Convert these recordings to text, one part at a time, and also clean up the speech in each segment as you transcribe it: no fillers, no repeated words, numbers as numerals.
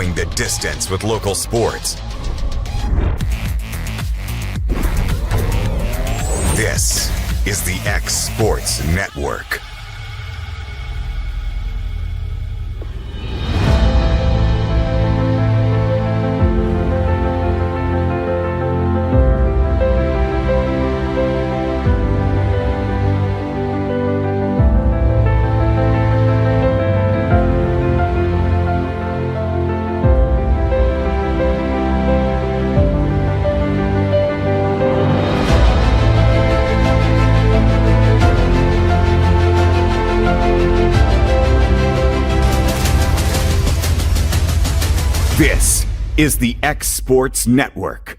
going the distance with local sports. This is the X Sports Network. This is the X Sports Network.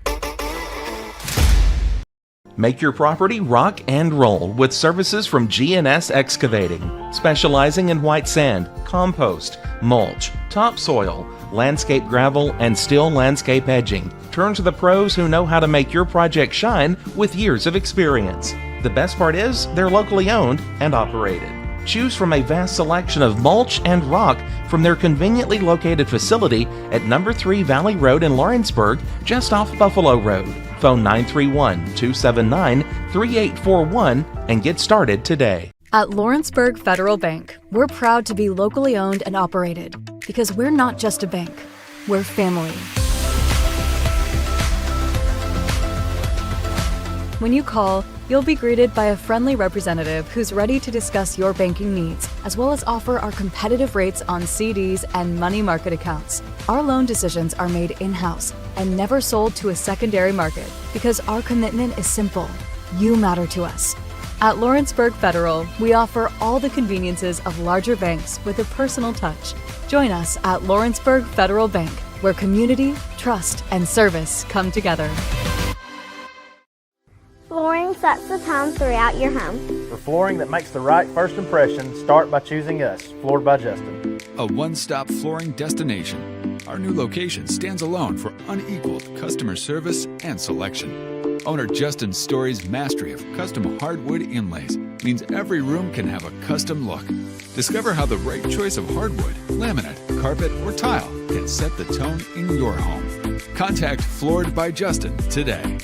Make your property rock and roll with services from G&S Excavating, specializing in white sand, compost, mulch, topsoil, landscape gravel, and steel landscape edging. Turn to the pros who know how to make your project shine with years of experience. The best part is they're locally owned and operated. Choose from a vast selection of mulch and rock from their conveniently located facility at number 3 Valley Road in Lawrenceburg, just off Buffalo Road. Phone 931-279-3841 and get started today. At Lawrenceburg Federal Bank, we're proud to be locally owned and operated because we're not just a bank, we're family. When you call, you'll be greeted by a friendly representative who's ready to discuss your banking needs, as well as offer our competitive rates on CDs and money market accounts. Our loan decisions are made in-house and never sold to a secondary market because our commitment is simple. You matter to us. At Lawrenceburg Federal, we offer all the conveniences of larger banks with a personal touch. Join us at Lawrenceburg Federal Bank, where community, trust, and service come together. Flooring sets the tone throughout your home. For flooring that makes the right first impression, start by choosing us, Floored by Justin. A one-stop flooring destination. Our new location stands alone for unequaled customer service and selection. Owner Justin Story's mastery of custom hardwood inlays means every room can have a custom look. Discover how the right choice of hardwood, laminate, carpet, or tile can set the tone in your home. Contact Floored by Justin today.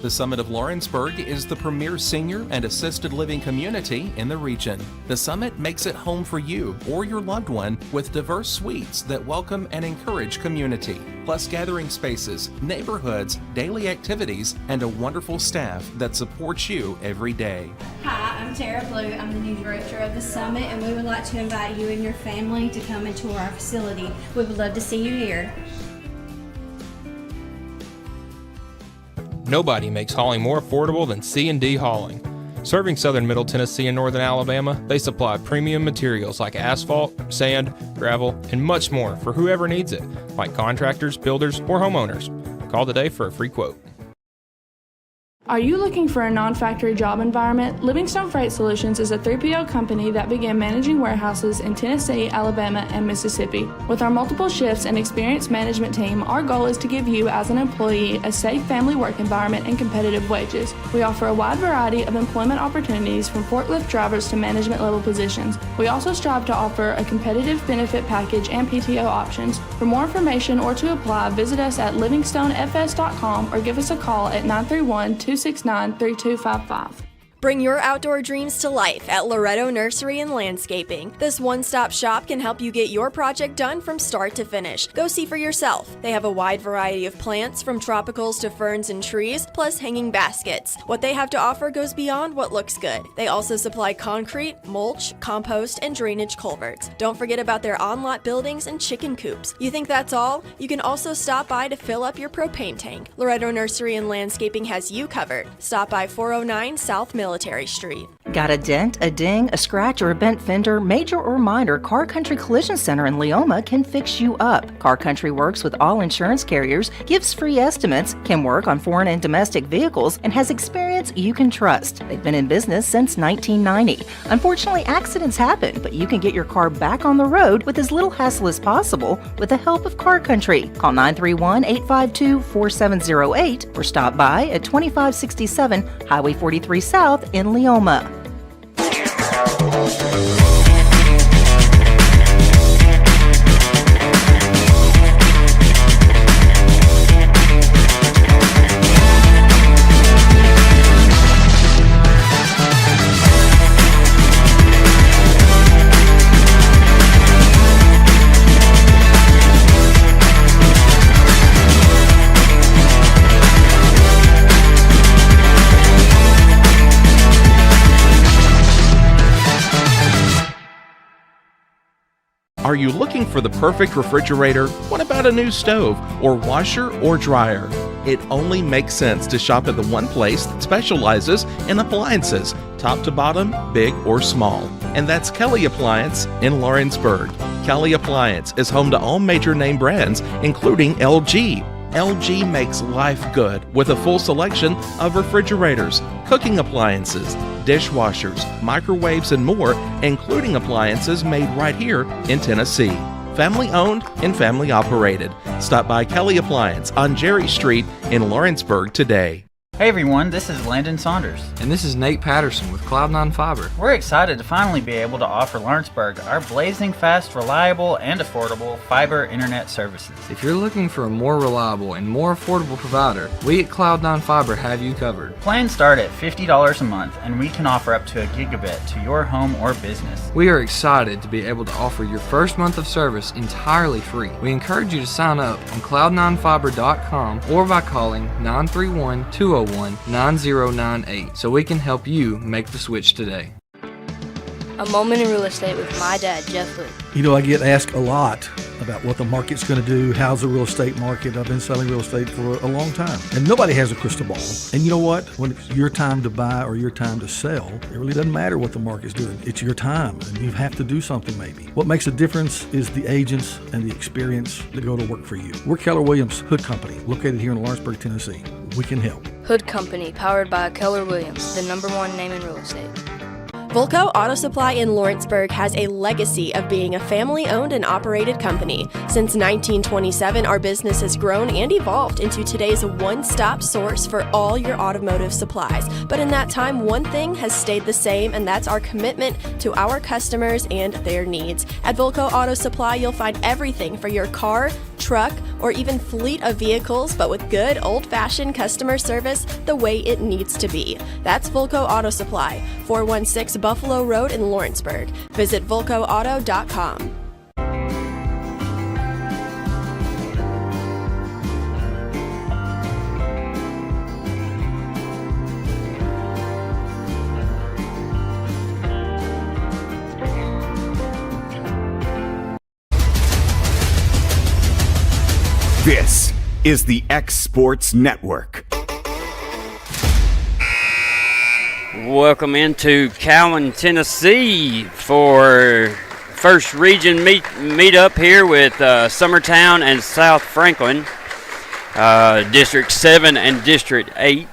The Summit of Lawrenceburg is the premier senior and assisted living community in the region. The Summit makes it home for you or your loved one with diverse suites that welcome and encourage community, plus gathering spaces, neighborhoods, daily activities, and a wonderful staff that supports you every day. Hi, I'm Tara Blue. I'm the new director of the Summit, and we would like to invite you and your family to come and tour our facility. We would love to see you here. Nobody makes hauling more affordable than C&D Hauling. Serving southern Middle Tennessee and northern Alabama, they supply premium materials like asphalt, sand, gravel, and much more for whoever needs it, like contractors, builders, or homeowners. Call today for a free quote. Are you looking for a non-factory job environment? Livingstone Freight Solutions is a 3PL company that began managing warehouses in Tennessee, Alabama, and Mississippi. With our multiple shifts and experienced management team, our goal is to give you, as an employee, a safe family work environment and competitive wages. We offer a wide variety of employment opportunities from forklift drivers to management level positions. We also strive to offer a competitive benefit package and PTO options. For more information or to apply, visit us at livingstonefs.com or give us a call at 931-269-3255. Bring your outdoor dreams to life at Loretto Nursery and Landscaping. This one-stop shop can help you get your project done from start to finish. Go see for yourself. They have a wide variety of plants, from tropicals to ferns and trees, plus hanging baskets. What they have to offer goes beyond what looks good. They also supply concrete, mulch, compost, and drainage culverts. Don't forget about their on-lot buildings and chicken coops. You think that's all? You can also stop by to fill up your propane tank. Loretto Nursery and Landscaping has you covered. Stop by 409 South Military Street. Got a dent, a ding, a scratch, or a bent fender? Major or minor, Car Country Collision Center in Leoma can fix you up. Car Country works with all insurance carriers, gives free estimates, can work on foreign and domestic vehicles, and has experience you can trust. They've been in business since 1990. Unfortunately, accidents happen, but you can get your car back on the road with as little hassle as possible with the help of Car Country. Call 931-852-4708 or stop by at 2567 Highway 43 South in Leoma. Are you looking for the perfect refrigerator? What about a new stove or washer or dryer? It only makes sense to shop at the one place that specializes in appliances, top to bottom, big or small. And that's Kelly Appliance in Lawrenceburg. Kelly Appliance is home to all major name brands, including LG. LG makes life good with a full selection of refrigerators, cooking appliances, dishwashers, microwaves, and more, including appliances made right here in Tennessee. Family owned and family operated. Stop by Kelly Appliance on Jerry Street in Lawrenceburg today. Hey everyone, this is Landon Saunders. And this is Nate Patterson with Cloud9 Fiber. We're excited to finally be able to offer Lawrenceburg our blazing fast, reliable, and affordable fiber internet services. If you're looking for a more reliable and more affordable provider, we at Cloud9 Fiber have you covered. Plans start at $50 a month, and we can offer up to a gigabit to your home or business. We are excited to be able to offer your first month of service entirely free. We encourage you to sign up on cloud9fiber.com or by calling 931-201-9098 so we can help you make the switch today. A moment in real estate with my dad, Jeff Hood. You know, I get asked a lot about what the market's going to do. How's the real estate market? I've been selling real estate for a long time, and nobody has a crystal ball. And you know what? When it's your time to buy or your time to sell, it really doesn't matter what the market's doing. It's your time, and you have to do something maybe. What makes a difference is the agents and the experience that go to work for you. We're Keller Williams Hood Company, located here in Lawrenceburg, Tennessee. We can help. Hood Company, powered by Keller Williams, the #1 name in real estate. Volco Auto Supply in Lawrenceburg has a legacy of being a family-owned and operated company. Since 1927, our business has grown and evolved into today's one-stop source for all your automotive supplies. But in that time, one thing has stayed the same, and that's our commitment to our customers and their needs. At Volco Auto Supply, you'll find everything for your car, truck, or even fleet of vehicles, but with good old-fashioned customer service the way it needs to be. That's Volco Auto Supply, 416 Buffalo Road in Lawrenceburg. Visit volcoauto.com. This is the X Sports Network. Welcome into Cowan, Tennessee for first region meet up here with Summertown and South Franklin, District 7 and District 8.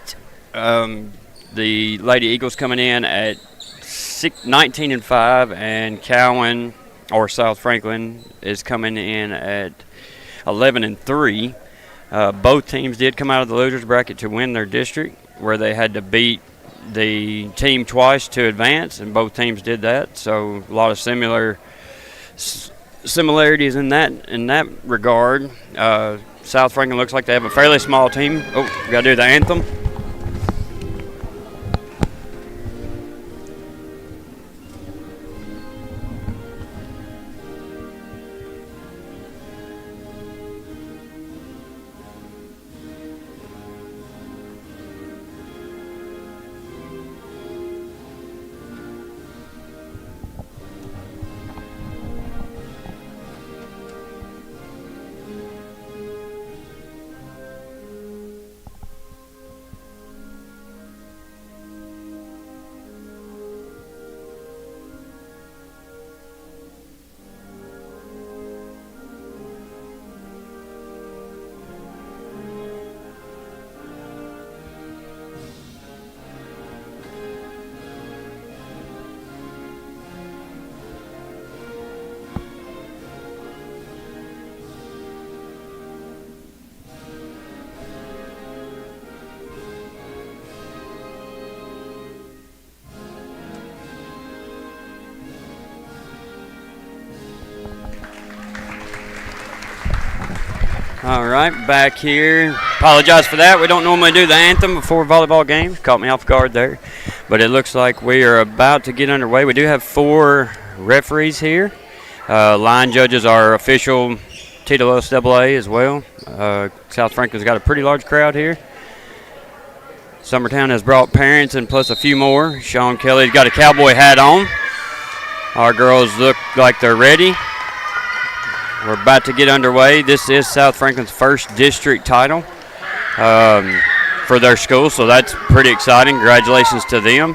The Lady Eagles coming in at 19-5, and Cowan or South Franklin is coming in at 11-3. Both teams did come out of the losers bracket to win their district, where they had to beat the team twice to advance, and both teams did that. So a lot of similarities in that regard. South Franklin looks like they have a fairly small team. Oh, we got to do the anthem. All right, back here. Apologize for that. We don't normally do the anthem before volleyball games. Caught me off guard there. But it looks like we are about to get underway. We do have 4 referees here. Line judges are official TWSAA as well. South Franklin's got a pretty large crowd here. Summertown has brought parents and plus a few more. Sean Kelly's got a cowboy hat on. Our girls look like they're ready. We're about to get underway. This is South Franklin's first district title for their school, so that's pretty exciting. Congratulations to them.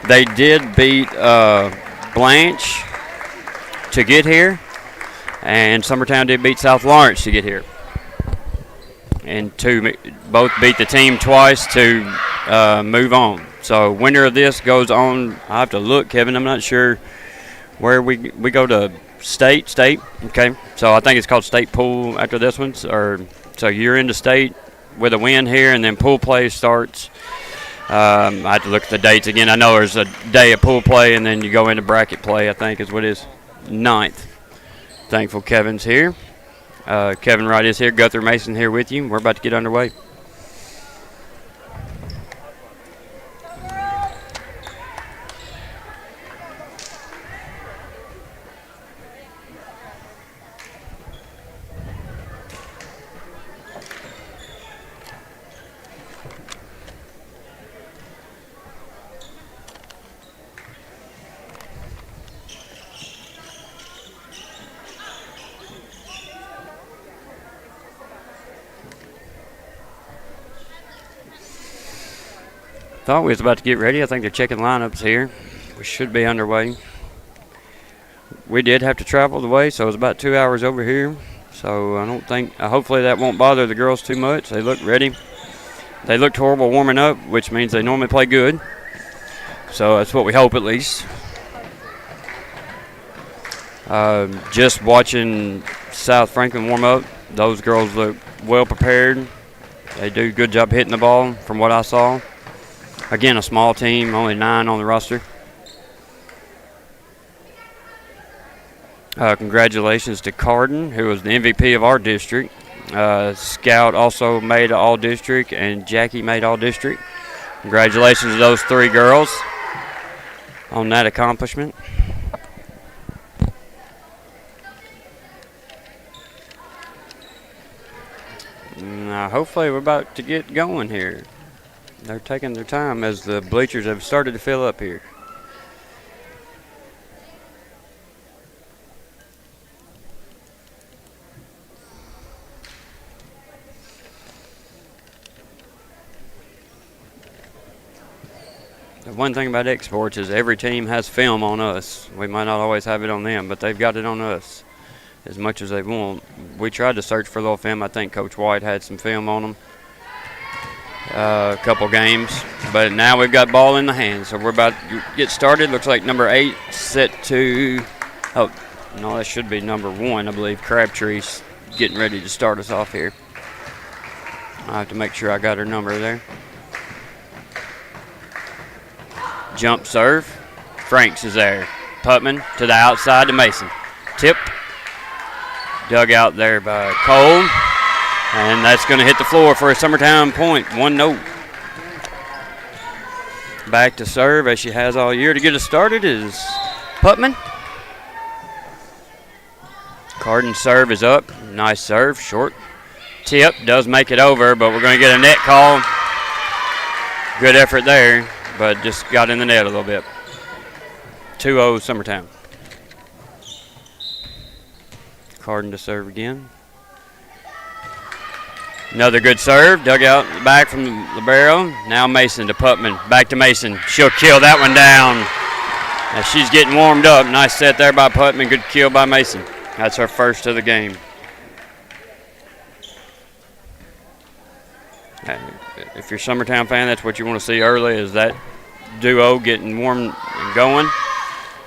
They did beat Blanche to get here, and Summertown did beat South Lawrence to get here. And both beat the team twice to move on. So winner of this goes on. I have to look, Kevin. I'm not sure where we go to state. Okay, so I think it's called state pool after this one. So you're into state with a win here, and then pool play starts. I have to look at the dates again. I know there's a day of pool play, and then you go into bracket play, I think is what it is. 9th. Thankful Kevin's here. Kevin Wright is here. Guthrie Mason here with you. We're about to get underway. Thought we was about to get ready. I think they're checking lineups here. We should be underway. We did have to travel the way, so it was about 2 hours over here. So I don't think, hopefully that won't bother the girls too much. They look ready. They looked horrible warming up, which means they normally play good. So that's what we hope at least. Just watching South Franklin warm up, those girls look well prepared. They do a good job hitting the ball from what I saw. Again, a small team, only 9 on the roster. Congratulations to Carden, who was the MVP of our district. Scout also made all-district, and Jackie made all-district. Congratulations to those 3 girls on that accomplishment. Now, hopefully we're about to get going here. They're taking their time as the bleachers have started to fill up here. The one thing about X-Sports is every team has film on us. We might not always have it on them, but they've got it on us as much as they want. We tried to search for a little film. I think Coach White had some film on them. A couple games, but now we've got ball in the hands, so we're about to get started. Looks like number 8 set to, oh no, that should be number 1, I believe. Crabtree's getting ready to start us off here. I have to make sure I got her number there. Jump serve, Franks is there. Putman to the outside to Mason. Tip, dug out there by Cole. And that's going to hit the floor for a Summertown point, 1-0. Back to serve as she has all year to get us started is Putman. Carden's serve is up. Nice serve, short. Tip does make it over, but we're going to get a net call. Good effort there, but just got in the net a little bit. 2-0 Summertown. Carden to serve again. Another good serve, dug out back from the libero. Now Mason to Putman, back to Mason. She'll kill that one down. As she's getting warmed up. Nice set there by Putman, good kill by Mason. That's her first of the game. If you're a Summertown fan, that's what you want to see early, is that duo getting warm and going.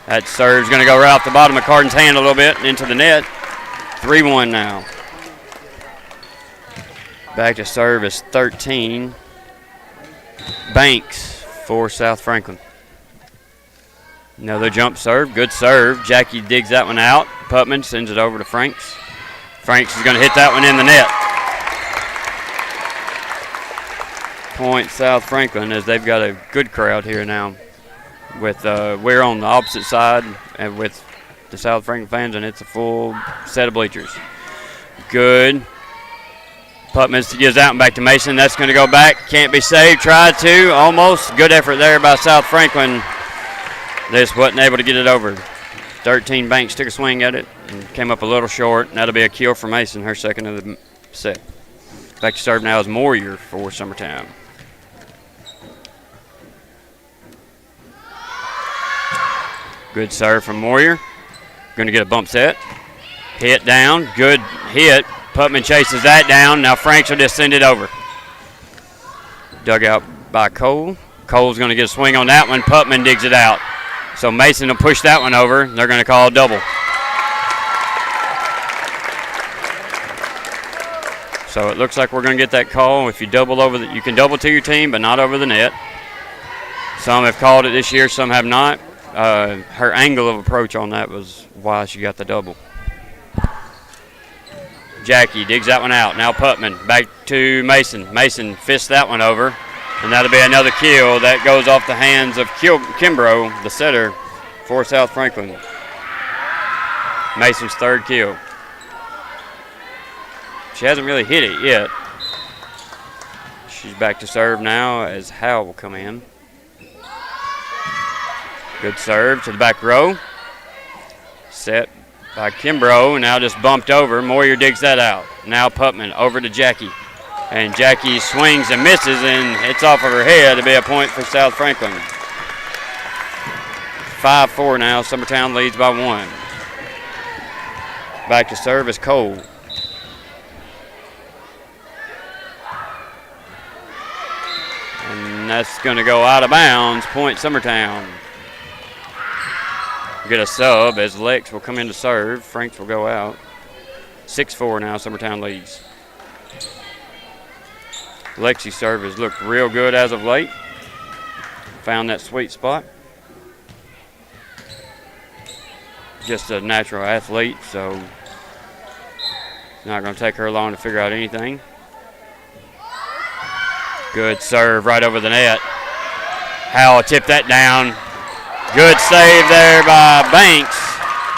That serve's going to go right off the bottom of Carden's hand a little bit and into the net. 3-1 now. Back to serve is 13. Banks for South Franklin. Another jump serve, good serve. Jackie digs that one out. Putman sends it over to Franks. Franks is going to hit that one in the net. Point South Franklin, as they've got a good crowd here now. With we're on the opposite side and with the South Franklin fans, and it's a full set of bleachers. Good. Putman gives that one back to Mason. That's going to go back. Can't be saved. Tried to. Almost. Good effort there by South Franklin. Just wasn't able to get it over. 13, Banks took a swing at it and came up a little short, and that'll be a kill for Mason, her second of the set. Back to serve now is Moyer for Summertown. Good serve from Moyer. Going to get a bump set. Hit down. Good hit. Putman chases that down. Now Franks will just send it over. Dug out by Cole. Cole's going to get a swing on that one. Putman digs it out. So Mason will push that one over. They're going to call a double. So it looks like we're going to get that call. If you double over, you can double to your team, but not over the net. Some have called it this year, some have not. Her angle of approach on that was why she got the double. Jackie digs that one out. Now Putman back to Mason. Mason fists that one over, and that'll be another kill. That goes off the hands of Kimbrough, the setter for South Franklin. Mason's third kill. She hasn't really hit it yet. She's back to serve now as Howell will come in. Good serve to the back row. Set by Kimbrough, now just bumped over. Moyer digs that out. Now Putman over to Jackie. And Jackie swings and misses, and it's off of her head to be a point for South Franklin. 5-4 now. Summertown leads by 1. Back to serve is Cole. And that's going to go out of bounds. Point Summertown. Get a sub as Lex will come in to serve. Franks will go out. 6-4 now. Summertown leads. Lexi's serve has looked real good as of late. Found that sweet spot. Just a natural athlete, so it's not going to take her long to figure out anything. Good serve right over the net. Howell tipped that down. Good save there by Banks.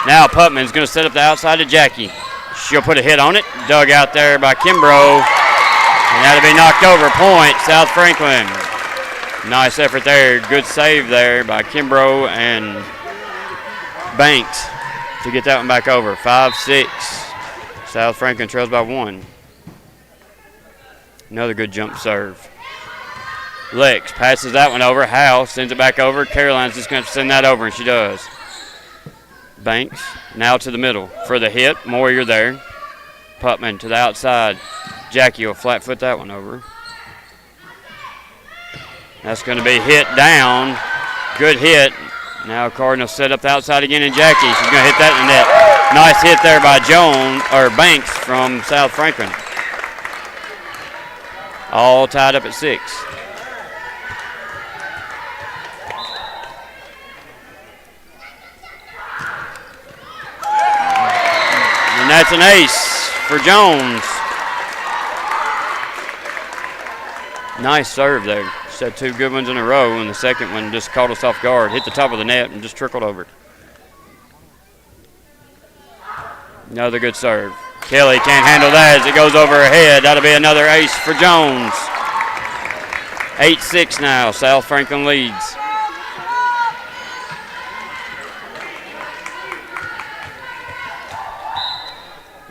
Now Putman's going to set up the outside to Jackie. She'll put a hit on it. Dug out there by Kimbrough. And that'll be knocked over. Point, South Franklin. Nice effort there. Good save there by Kimbrough and Banks to get that one back over. 5-6. South Franklin trails by 1. Another good jump serve. Lex passes that one over. Howe sends it back over. Caroline's just going to send that over, and she does. Banks now to the middle for the hit. Moyer there. Putman to the outside. Jackie will flat foot that one over. That's going to be hit down. Good hit. Now Cardinal set up the outside again, and Jackie. She's going to hit that in the net. Nice hit there by Banks from South Franklin. All tied up at 6. And that's an ace for Jones. Nice serve there. Just had 2 good ones in a row, and the second one just caught us off guard. Hit the top of the net and just trickled over. Another good serve. Kelly can't handle that as it goes over her head. That'll be another ace for Jones. 8-6 now. South Franklin leads.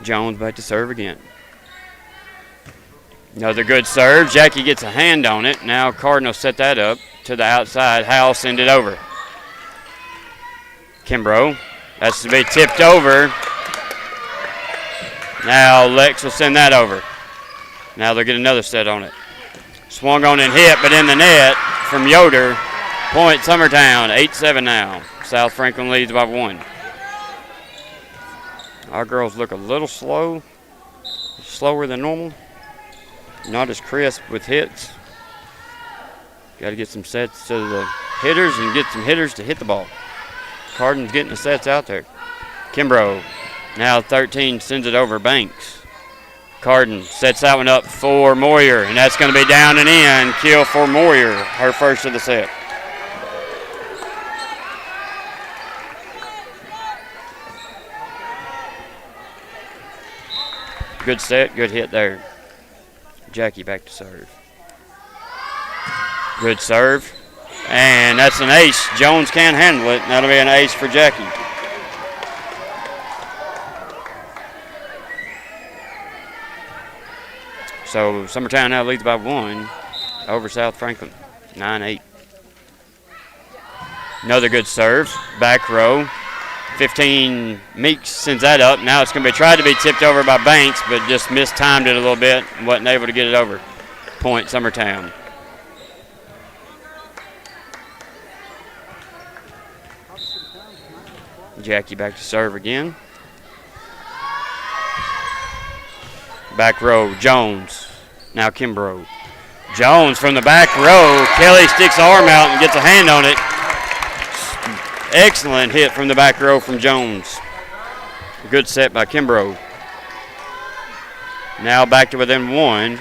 Jones back to serve again. Another good serve. Jackie gets a hand on it. Now Cardinal set that up to the outside. Howell send it over. Kimbrough. That's to be tipped over. Now Lex will send that over. Now they'll get another set on it. Swung on and hit, but in the net from Yoder. Point Summertown. 8-7 now. South Franklin leads by 1. Our girls look a little slow. Slower than normal. Not as crisp with hits. Got to get some sets to the hitters and get some hitters to hit the ball. Cardin's getting the sets out there. Kimbrough, now 13, sends it over Banks. Cardin sets that one up for Moyer, and that's going to be down and in. Kill for Moyer, her first of the set. Good set, good hit there. Jackie back to serve. Good serve. And that's an ace. Jones can't handle it. That'll be an ace for Jackie. So Summertown now leads by 1 over South Franklin, 9-8. Another good serve, back row. 15, Meeks sends that up. Now it's going to be tried to be tipped over by Banks, but just mistimed it a little bit and wasn't able to get it over. Point Summertown. Jackie back to serve again. Back row, Jones. Now Kimbrough. Jones from the back row. Kelly sticks the arm out and gets a hand on it. Excellent hit from the back row from Jones. Good set by Kimbrough. Now back to within 1.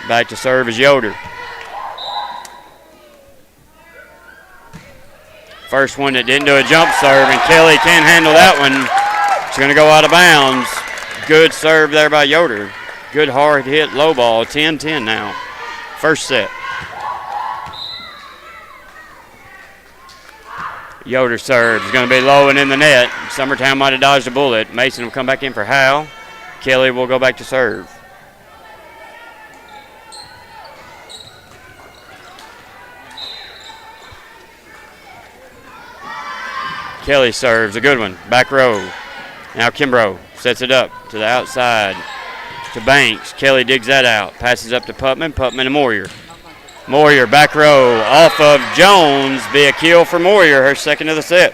Back to serve is Yoder. First one that didn't do a jump serve, and Kelly can't handle that one. It's going to go out of bounds. Good serve there by Yoder. Good hard hit, low ball, 10-10 now. First set. Yoder serve is going to be low and in the net. Summertown might have dodged a bullet. Mason will come back in for Howe. Kelly will go back to serve. Kelly serves, a good one. Back row. Now Kimbrough sets it up to the outside to Banks. Kelly digs that out. Passes up to Putman. Putman to Moyer. Moyer back row off of Jones. Be a kill for Moyer, her second of the set.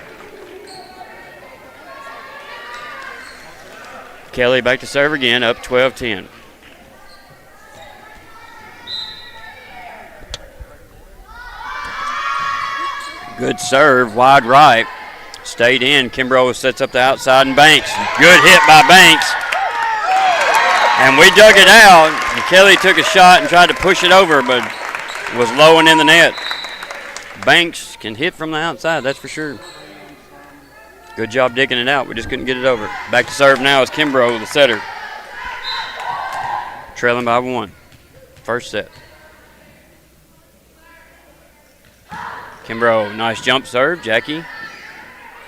Kelly back to serve again, up 12-10. Good serve, wide right. Stayed in. Kimbrough sets up the outside and Banks. Good hit by Banks. And we dug it out. And Kelly took a shot and tried to push it over, but was low and in the net. Banks can hit from the outside, that's for sure. Good job digging it out. We just couldn't get it over. Back to serve now is Kimbrough, the setter. Trailing by 1. First set. Kimbrough, nice jump serve. Jackie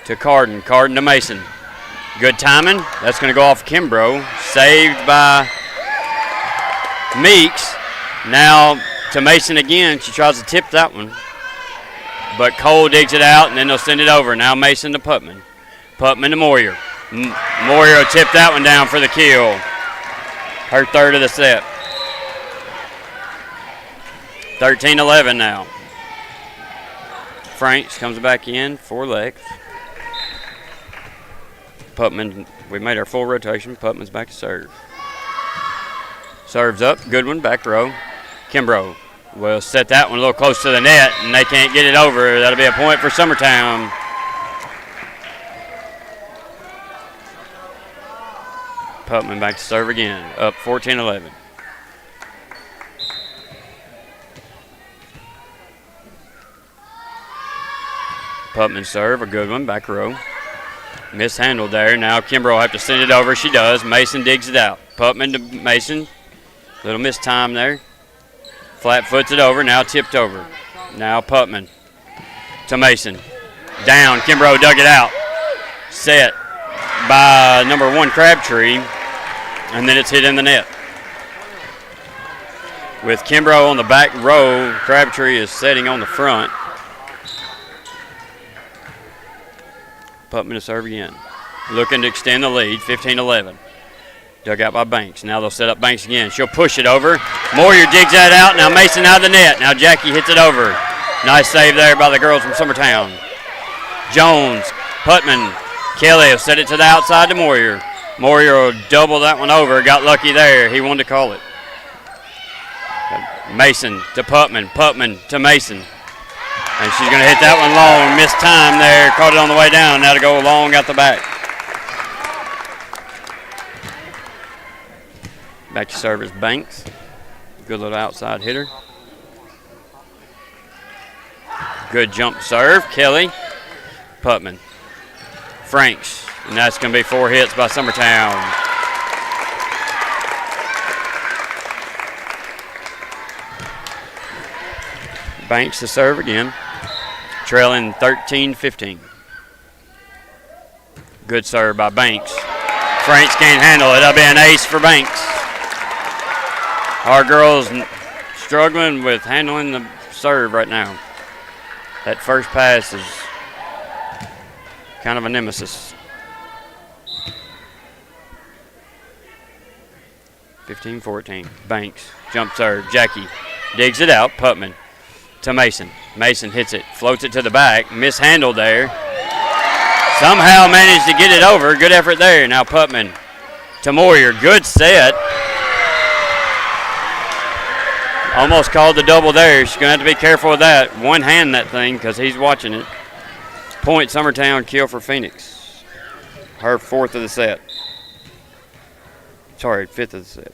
to Carden. Carden to Mason. Good timing. That's going to go off Kimbrough. Saved by Meeks. Now to Mason again. She tries to tip that one. But Cole digs it out, and then they'll send it over. Now Mason to Putman. Putman to Moyer. Moyer will tip that one down for the kill. Her third of the set. 13-11 now. Franks comes back in, 4 legs. Putman, we made our full rotation. Putman's back to serve. Serves up, good one, back row. Kimbrough will set that one a little close to the net, and they can't get it over. That'll be a point for Summertown. Putman back to serve again, up 14-11. Putman serve, a good one, back row. Mishandled there. Now Kimbrough will have to send it over. She does. Mason digs it out. Putman to Mason. Little mistime there. Flat foots it over. Now tipped over. Now Putman to Mason. Down. Kimbrough dug it out. Set by number 1 Crabtree. And then it's hit in the net. With Kimbrough on the back row, Crabtree is setting on the front. Putman to serve again. Looking to extend the lead, 15-11. Dug out by Banks. Now they'll set up Banks again. She'll push it over. Moyer digs that out. Now Mason out of the net. Now Jackie hits it over. Nice save there by the girls from Summertown. Jones, Putman, Kelly will set it to the outside to Moyer. Moyer will double that one over. Got lucky there. He wanted to call it. Mason to Putman. Putman to Mason. And she's going to hit that one long. Missed time there. Caught it on the way down. Now to go long out the back. Back to serve is Banks. Good little outside hitter. Good jump serve. Kelly. Putman. Franks. And that's going to be 4 hits by Summertown. Banks to serve again. Trailing 13-15. Good serve by Banks. Franks can't handle it. That'll be an ace for Banks. Our girls struggling with handling the serve right now. That first pass is kind of a nemesis. 15-14. Banks. Jump serve. Jackie digs it out. Putman to Mason. Mason hits it. Floats it to the back. Mishandled there. Somehow managed to get it over. Good effort there. Now Putman to Moyer. Good set. Almost called the double there. She's going to have to be careful with that. One hand that thing because he's watching it. Point Summertown, kill for Phoenix. Her fourth of the set. Sorry, fifth of the set.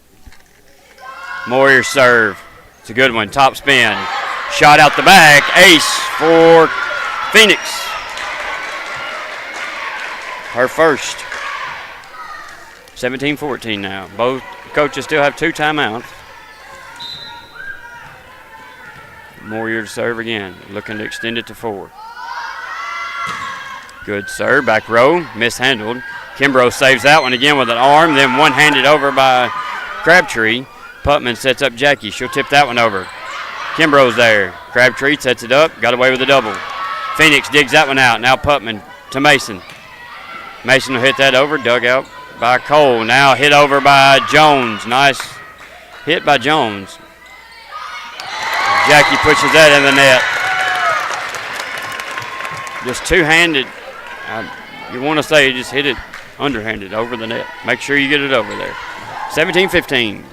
Moyer serve. It's a good one. Top spin. Shot out the back. Ace for Phoenix. Her first. 17-14 now. Both coaches still have 2 timeouts. Moyer to serve again. Looking to extend it to 4. Good serve. Back row. Mishandled. Kimbrough saves that one again with an arm. Then one-handed over by Crabtree. Putman sets up Jackie. She'll tip that one over. Kimbrough's there. Crabtree sets it up. Got away with a double. Phoenix digs that one out. Now Putman to Mason. Mason will hit that over. Dug out by Cole. Now hit over by Jones. Nice hit by Jones. Jackie pushes that in the net. Just two-handed. You want to say just hit it underhanded over the net. Make sure you get it over there. 17-15.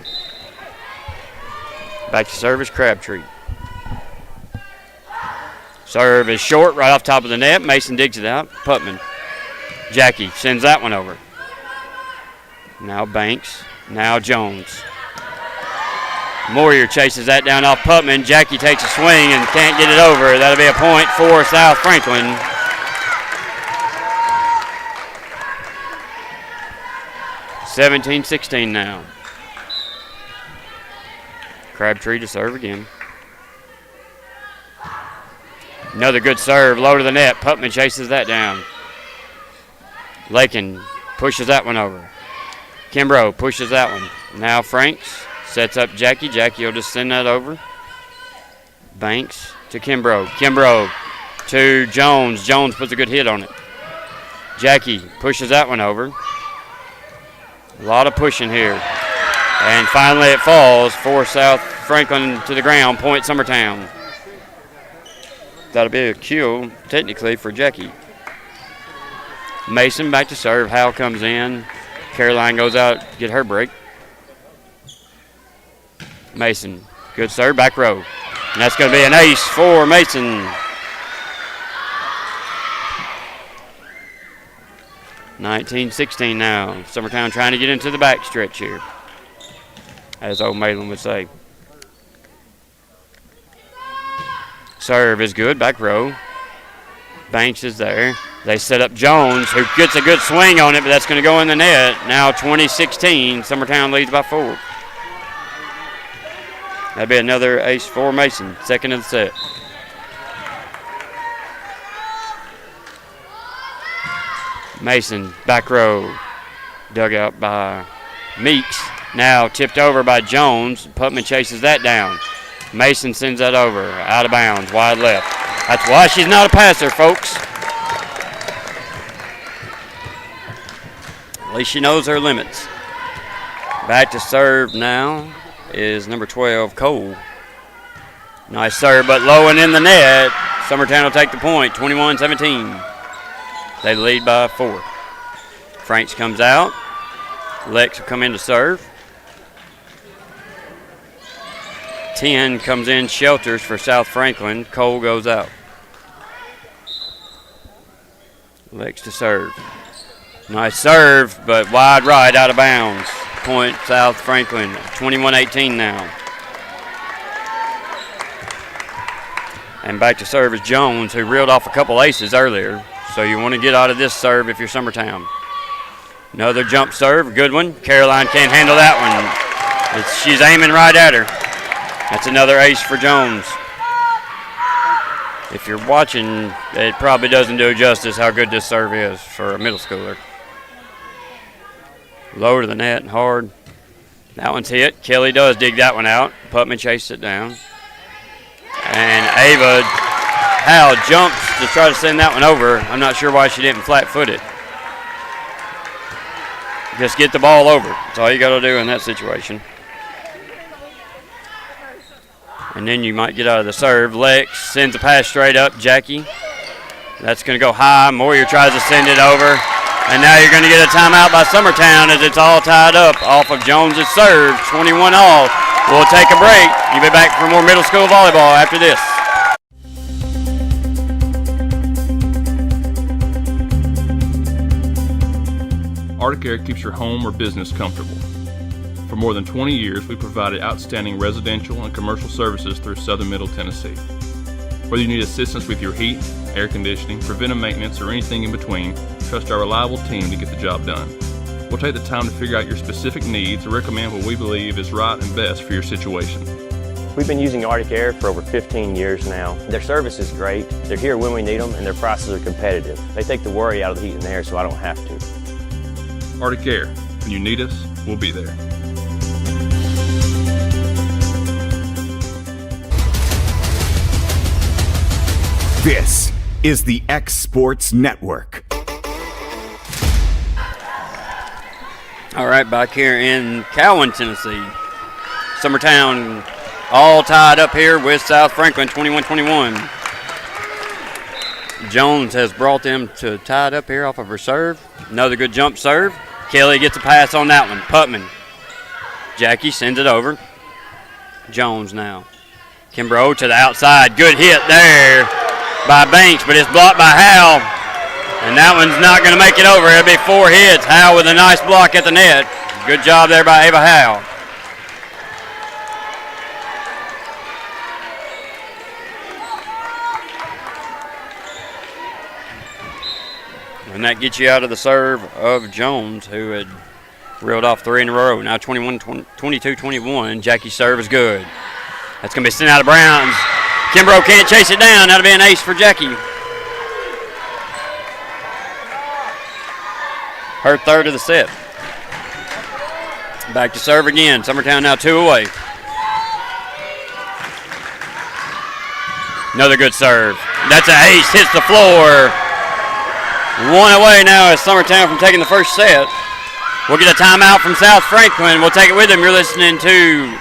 Back to service, Crabtree. Serve is short, right off top of the net. Mason digs it out. Putman. Jackie sends that one over. Now Banks. Now Jones. Moyer chases that down off Putman. Jackie takes a swing and can't get it over. That'll be a point for South Franklin. (17-16) now. Crabtree to serve again. Another good serve, low to the net. Putman chases that down. Lakin pushes that one over. Kimbrough pushes that one. Now Franks sets up Jackie. Jackie will just send that over. Banks to Kimbrough. Kimbrough to Jones. Jones puts a good hit on it. Jackie pushes that one over. A lot of pushing here. And finally it falls for South Franklin to the ground. Point Summertown. That'll be a kill, technically, for Jackie. Mason back to serve. Howell comes in. Caroline goes out, get her break. Mason, good serve, back row. And that's going to be an ace for Mason. 19-16 now. Summertown trying to get into the back stretch here, as old Malin would say. Serve is good, back row. Banks is there. They set up Jones, who gets a good swing on it, but that's going to go in the net. Now 20-16, Summertown leads by 4. That'll be another ace for Mason, second of the set. Mason, back row, dug out by Meeks. Now tipped over by Jones. Putman chases that down. Mason sends that over, out of bounds, wide left. That's why she's not a passer, folks. At least she knows her limits. Back to serve now is number 12, Cole. Nice serve, but low and in the net. Summertown will take the point, 21-17. They lead by 4. Franks comes out. Lex will come in to serve. 10 comes in, shelters for South Franklin. Cole goes out. Lex to serve. Nice serve, but wide right, out of bounds. Point South Franklin, 21-18 now. And back to serve is Jones, who reeled off a couple aces earlier. So you want to get out of this serve if you're Summertown. Another jump serve, good one. Caroline can't handle that one. She's aiming right at her. That's another ace for Jones. If you're watching, it probably doesn't do justice how good this serve is for a middle schooler. Low to the net and hard. That one's hit. Kelly does dig that one out. Putman chased it down. And Ava Howe jumps to try to send that one over. I'm not sure why she didn't flat-foot it. Just get the ball over. That's all you got to do in that situation. And then you might get out of the serve. Lex sends a pass straight up. Jackie. That's going to go high. Moyer tries to send it over. And now you're going to get a timeout by Summertown as it's all tied up off of Jones's serve. 21 all. We'll take a break. You'll be back for more middle school volleyball after this. Arctic Air keeps your home or business comfortable. For more than 20 years, we provided outstanding residential and commercial services through southern Middle Tennessee. Whether you need assistance with your heat, air conditioning, preventive maintenance, or anything in between, trust our reliable team to get the job done. We'll take the time to figure out your specific needs and recommend what we believe is right and best for your situation. We've been using Arctic Air for over 15 years now. Their service is great, they're here when we need them, and their prices are competitive. They take the worry out of the heat and air so I don't have to. Arctic Air. When you need us, we'll be there. This is the X Sports Network. All right, back here in Cowan, Tennessee. Summertown all tied up here with South Franklin, 21-21. Jones has brought them to tied up here off of her serve. Another good jump serve. Kelly gets a pass on that one. Putman. Jackie sends it over. Jones now. Kimbrough to the outside. Good hit there by Banks, but it's blocked by Howe. And that one's not going to make it over. It'll be 4 hits. Howe with a nice block at the net. Good job there by Ava Howe. And that gets you out of the serve of Jones, who had reeled off 3 in a row. Now 22-21. Jackie's serve is good. That's going to be sent out of Browns. Kimbrough can't chase it down. That'll be an ace for Jackie. Her third of the set. Back to serve again. Summertown now 2 away. Another good serve. That's an ace. Hits the floor. 1 away now is Summertown from taking the first set. We'll get a timeout from South Franklin. We'll take it with them. You're listening to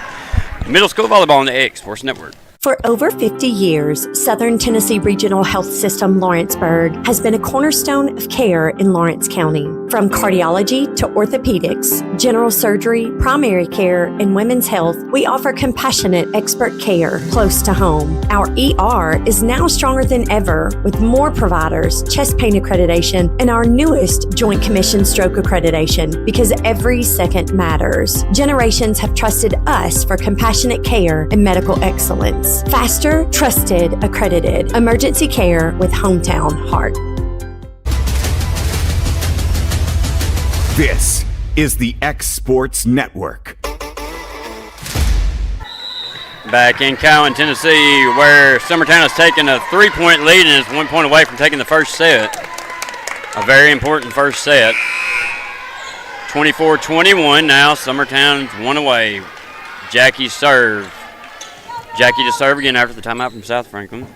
Middle School Volleyball on the X Sports Network. For over 50 years, Southern Tennessee Regional Health System Lawrenceburg has been a cornerstone of care in Lawrence County. From cardiology to orthopedics, general surgery, primary care, and women's health, we offer compassionate expert care close to home. Our ER is now stronger than ever with more providers, chest pain accreditation, and our newest Joint Commission stroke accreditation because every second matters. Generations have trusted us for compassionate care and medical excellence. Faster, trusted, accredited emergency care with hometown heart. This is the X Sports Network. Back in Cowan, Tennessee, where Summertown has taken a 3-point lead and is 1 point away from taking the first set. A very important first set. 24-21 now. Summertown's 1 away. Jackie's serve. Jackie to serve again after the timeout from South Franklin.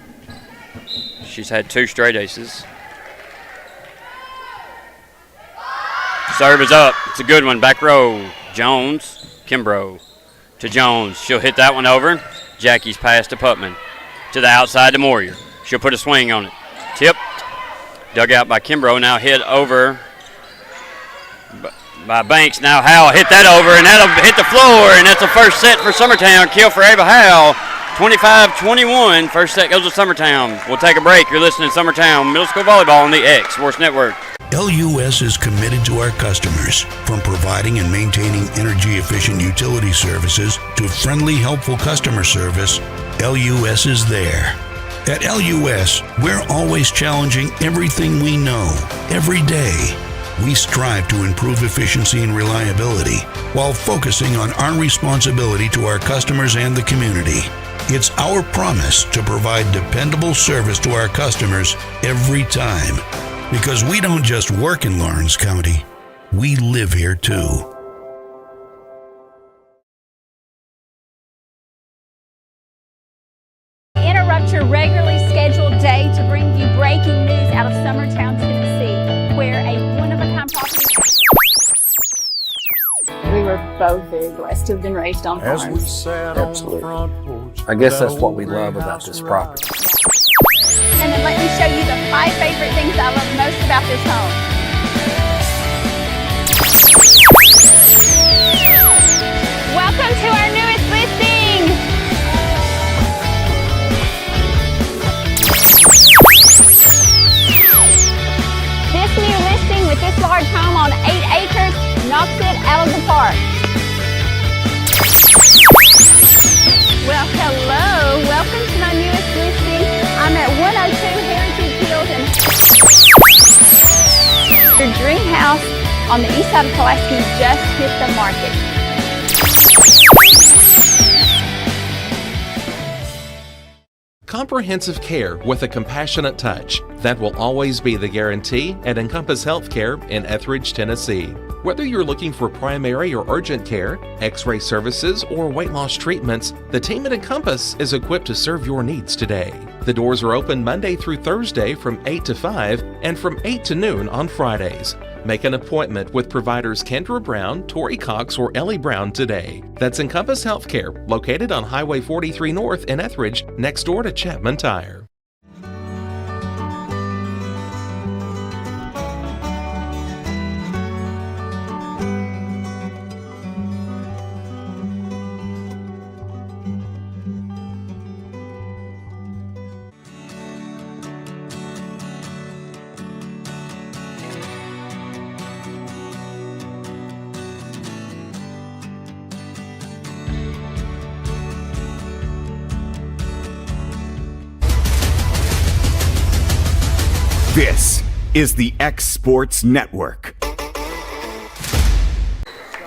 She's had 2 straight aces. Serve is up. It's a good one. Back row. Jones. Kimbrough to Jones. She'll hit that one over. Jackie's pass to Putman. To the outside to Moyer. She'll put a swing on it. Tipped. Dug out by Kimbrough. Now hit over by Banks. Now Howell hit that over, and that'll hit the floor, and that's the first set for Summertown. Kill for Ava Howell. 25-21. First set goes to Summertown. We'll take a break. You're listening to Summertown Middle School Volleyball on the X Sports Network. LUS is committed to our customers, from providing and maintaining energy-efficient utility services to friendly, helpful customer service. LUS is there. At LUS, we're always challenging everything we know, every day. We strive to improve efficiency and reliability while focusing on our responsibility to our customers and the community. It's our promise to provide dependable service to our customers every time. Because we don't just work in Lawrence County, we live here too. interrupt your regularly scheduled day to bring you breaking news out of Summertown, Tennessee, where a one-of-a-kind property... We were both very blessed to have been raised on farms. Absolutely. I guess that's what we love about this property. And then let me show you the 5 favorite things I love most about this home. Welcome to our newest listing. This new listing with this large home on 8 acres knocks it out of the park. Well, hello. Welcome to my newest listing. I'm at 102 Heritage Hills and your dream house on the east side of Pulaski just hit the market. Comprehensive care with a compassionate touch. That will always be the guarantee at Encompass Healthcare in Etheridge, Tennessee. Whether you're looking for primary or urgent care, x-ray services, or weight loss treatments, the team at Encompass is equipped to serve your needs today. The doors are open Monday through Thursday from 8 to 5 and from 8 to noon on Fridays. Make an appointment with providers Kendra Brown, Tori Cox, or Ellie Brown today. That's Encompass Healthcare, located on Highway 43 North in Etheridge, next door to Chapman Tire. This is the X Sports Network.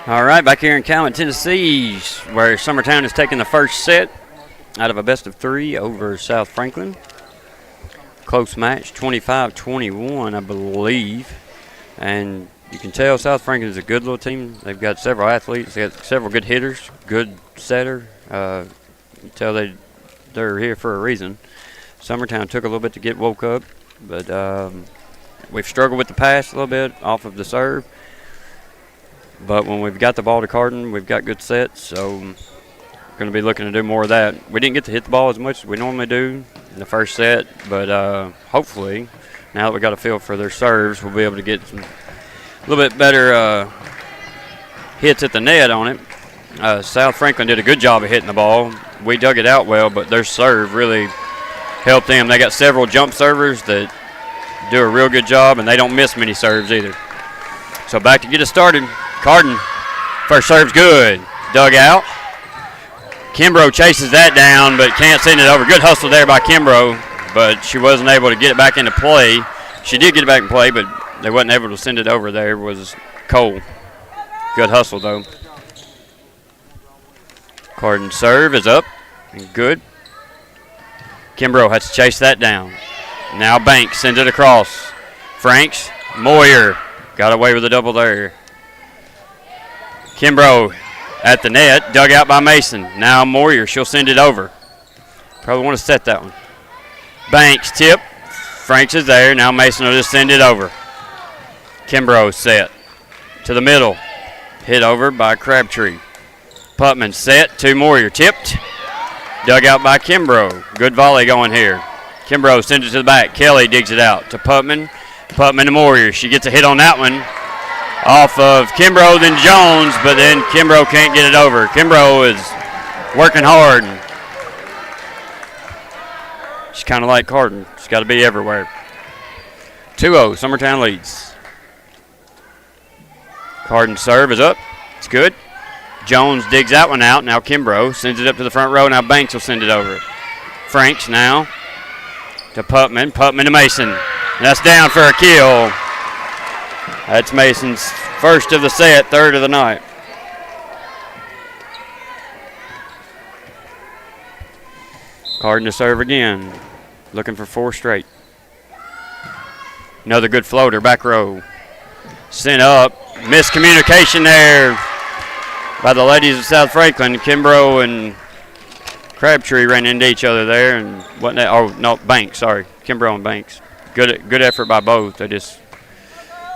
All right, back here in Cowan, Tennessee, where Summertown is taking the first set out of a best of 3 over South Franklin. Close match, 25-21, I believe. And you can tell South Franklin is a good little team. They've got several athletes. They got several good hitters, good setter. You can tell they're here for a reason. Summertown took a little bit to get woke up. But we've struggled with the pass a little bit off of the serve. But when we've got the ball to Carden, we've got good sets. So we're going to be looking to do more of that. We didn't get to hit the ball as much as we normally do in the first set. But hopefully, now that we got a feel for their serves, we'll be able to get a little bit better hits at the net on it. South Franklin did a good job of hitting the ball. We dug it out well, but their serve really help them. They got several jump servers that do a real good job, and they don't miss many serves either. So back to get us started. Carden, first serve's good. Dug out. Kimbrough chases that down, but can't send it over. Good hustle there by Kimbrough, but she wasn't able to get it back into play. She did get it back in play, but they wasn't able to send it over. There was Cole. Good hustle, though. Carden's serve is up and good. Kimbrough has to chase that down. Now Banks sends it across. Franks, Moyer got away with a double there. Kimbrough at the net, dug out by Mason. Now Moyer, she'll send it over. Probably want to set that one. Banks tip. Franks is there. Now Mason will just send it over. Kimbrough set to the middle. Hit over by Crabtree. Putman set to Moyer. Tipped. Dug out by Kimbrough. Good volley going here. Kimbrough sends it to the back. Kelly digs it out to Putman. Putman to Moyer. She gets a hit on that one. Off of Kimbrough, then Jones, but then Kimbrough can't get it over. Kimbrough is working hard. She's kind of like Carden. She's got to be everywhere. 2-0, Summertown leads. Carden's serve is up. It's good. Jones digs that one out. Now Kimbrough sends it up to the front row. Now Banks will send it over. Franks now to Putman. Putman to Mason. That's down for a kill. That's Mason's first of the set, third of the night. Carden to serve again. Looking for 4 straight. Another good floater, back row. Sent up. Miscommunication there by the ladies of South Franklin. Kimbrough and Crabtree ran into each other there, and wasn't that? Oh no, Banks. Sorry, Kimbrough and Banks. Good effort by both. They just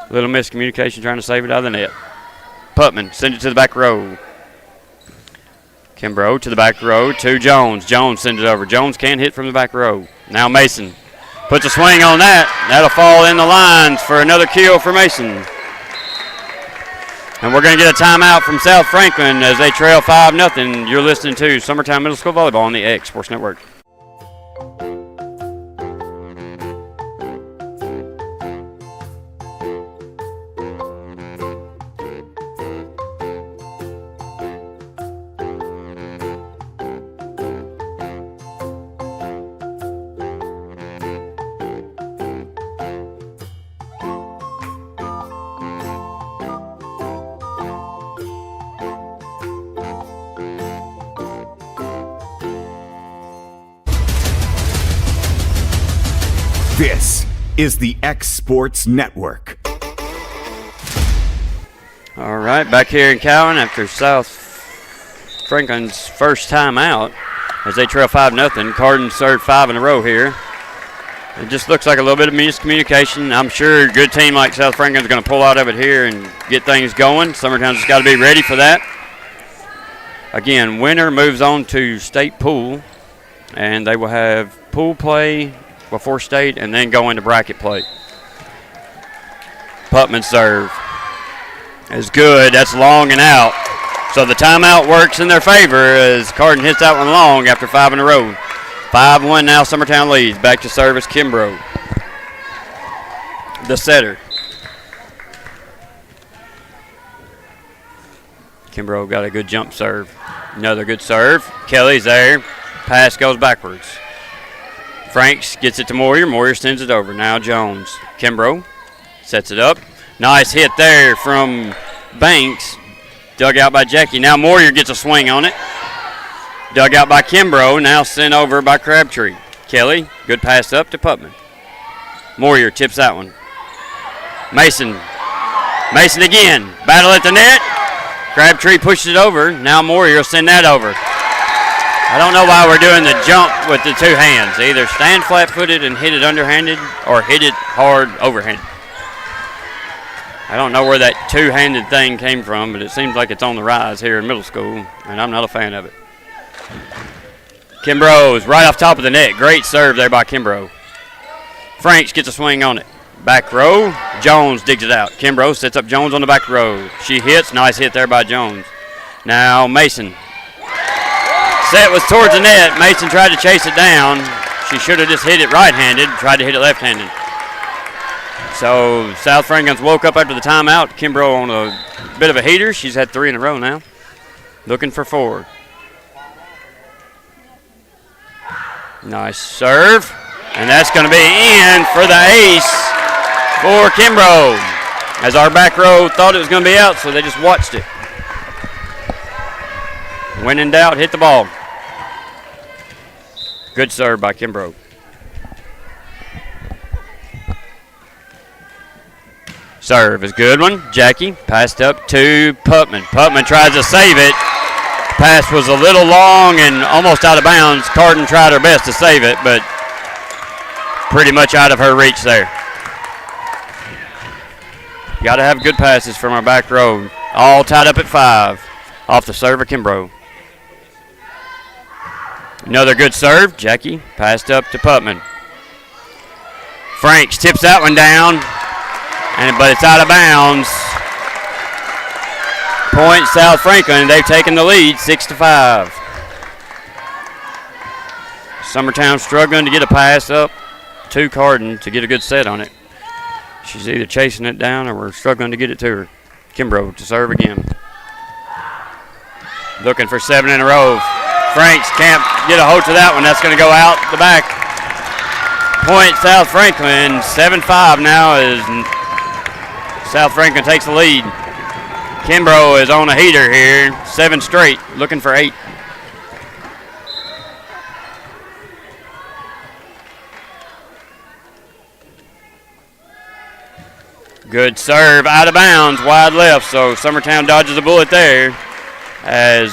a little miscommunication trying to save it out of the net. Putman send it to the back row. Kimbrough to the back row to Jones. Jones sends it over. Jones can't hit from the back row. Now Mason puts a swing on that. That'll fall in the lines for another kill for Mason. And we're going to get a timeout from South Franklin as they trail 5-0. You're listening to Summertown Middle School Volleyball on the X Sports Network. This is the X Sports Network. All right, back here in Cowan after South Franklin's first time out as they trail 5-0. Cardin served 5 in a row here. It just looks like a little bit of miscommunication. I'm sure a good team like South Franklin's going to pull out of it here and get things going. Summertown's just got to be ready for that. Again, winner moves on to state pool, and they will have pool play before state and then go into bracket play. Putman serve is good. That's long and out. So the timeout works in their favor as Cardin hits that one long after 5 in a row. 5-1 now, Summertown leads. Back to service, Kimbrough. The setter. Kimbrough got a good jump serve. Another good serve. Kelly's there. Pass goes backwards. Franks gets it to Moyer. Moyer sends it over. Now Jones. Kimbrough sets it up. Nice hit there from Banks. Dug out by Jackie. Now Moyer gets a swing on it. Dug out by Kimbrough. Now sent over by Crabtree. Kelly, good pass up to Putman. Moyer tips that one. Mason. Mason again. Battle at the net. Crabtree pushes it over. Now Moyer will send that over. I don't know why we're doing the jump with the two hands. Either stand flat-footed and hit it underhanded or hit it hard overhanded. I don't know where that two-handed thing came from, but it seems like it's on the rise here in middle school, and I'm not a fan of it. Kimbrough's right off top of the net. Great serve there by Kimbrough. Franks gets a swing on it. Back row, Jones digs it out. Kimbrough sets up Jones on the back row. She hits, nice hit there by Jones. Now Mason. Set was towards the net. Mason tried to chase it down. She should have just hit it right-handed, tried to hit it left-handed. So South Franklin's woke up after the timeout. Kimbrough on a bit of a heater. She's had 3 in a row now. Looking for 4. Nice serve. And that's going to be in for the ace for Kimbrough. As our back row thought it was going to be out, so they just watched it. When in doubt, hit the ball. Good serve by Kimbrough. Serve is a good one. Jackie passed up to Putman. Putman tries to save it. Pass was a little long and almost out of bounds. Cardin tried her best to save it, but pretty much out of her reach there. Got to have good passes from our back row. All tied up at 5 off the serve of Kimbrough. Another good serve. Jackie passed up to Putman. Franks tips that one down, but it's out of bounds. Point South Franklin. They've taken the lead 6-5. Summertown struggling to get a pass up to Cardin to get a good set on it. She's either chasing it down or we're struggling to get it to her. Kimbrough to serve again. Looking for 7 in a row. Franks can't get a hold to that one. That's going to go out the back. Point South Franklin. 7-5 now as South Franklin takes the lead. Kimbrough is on a heater here. 7 straight. Looking for 8. Good serve out of bounds, wide left. So Summertown dodges a bullet there as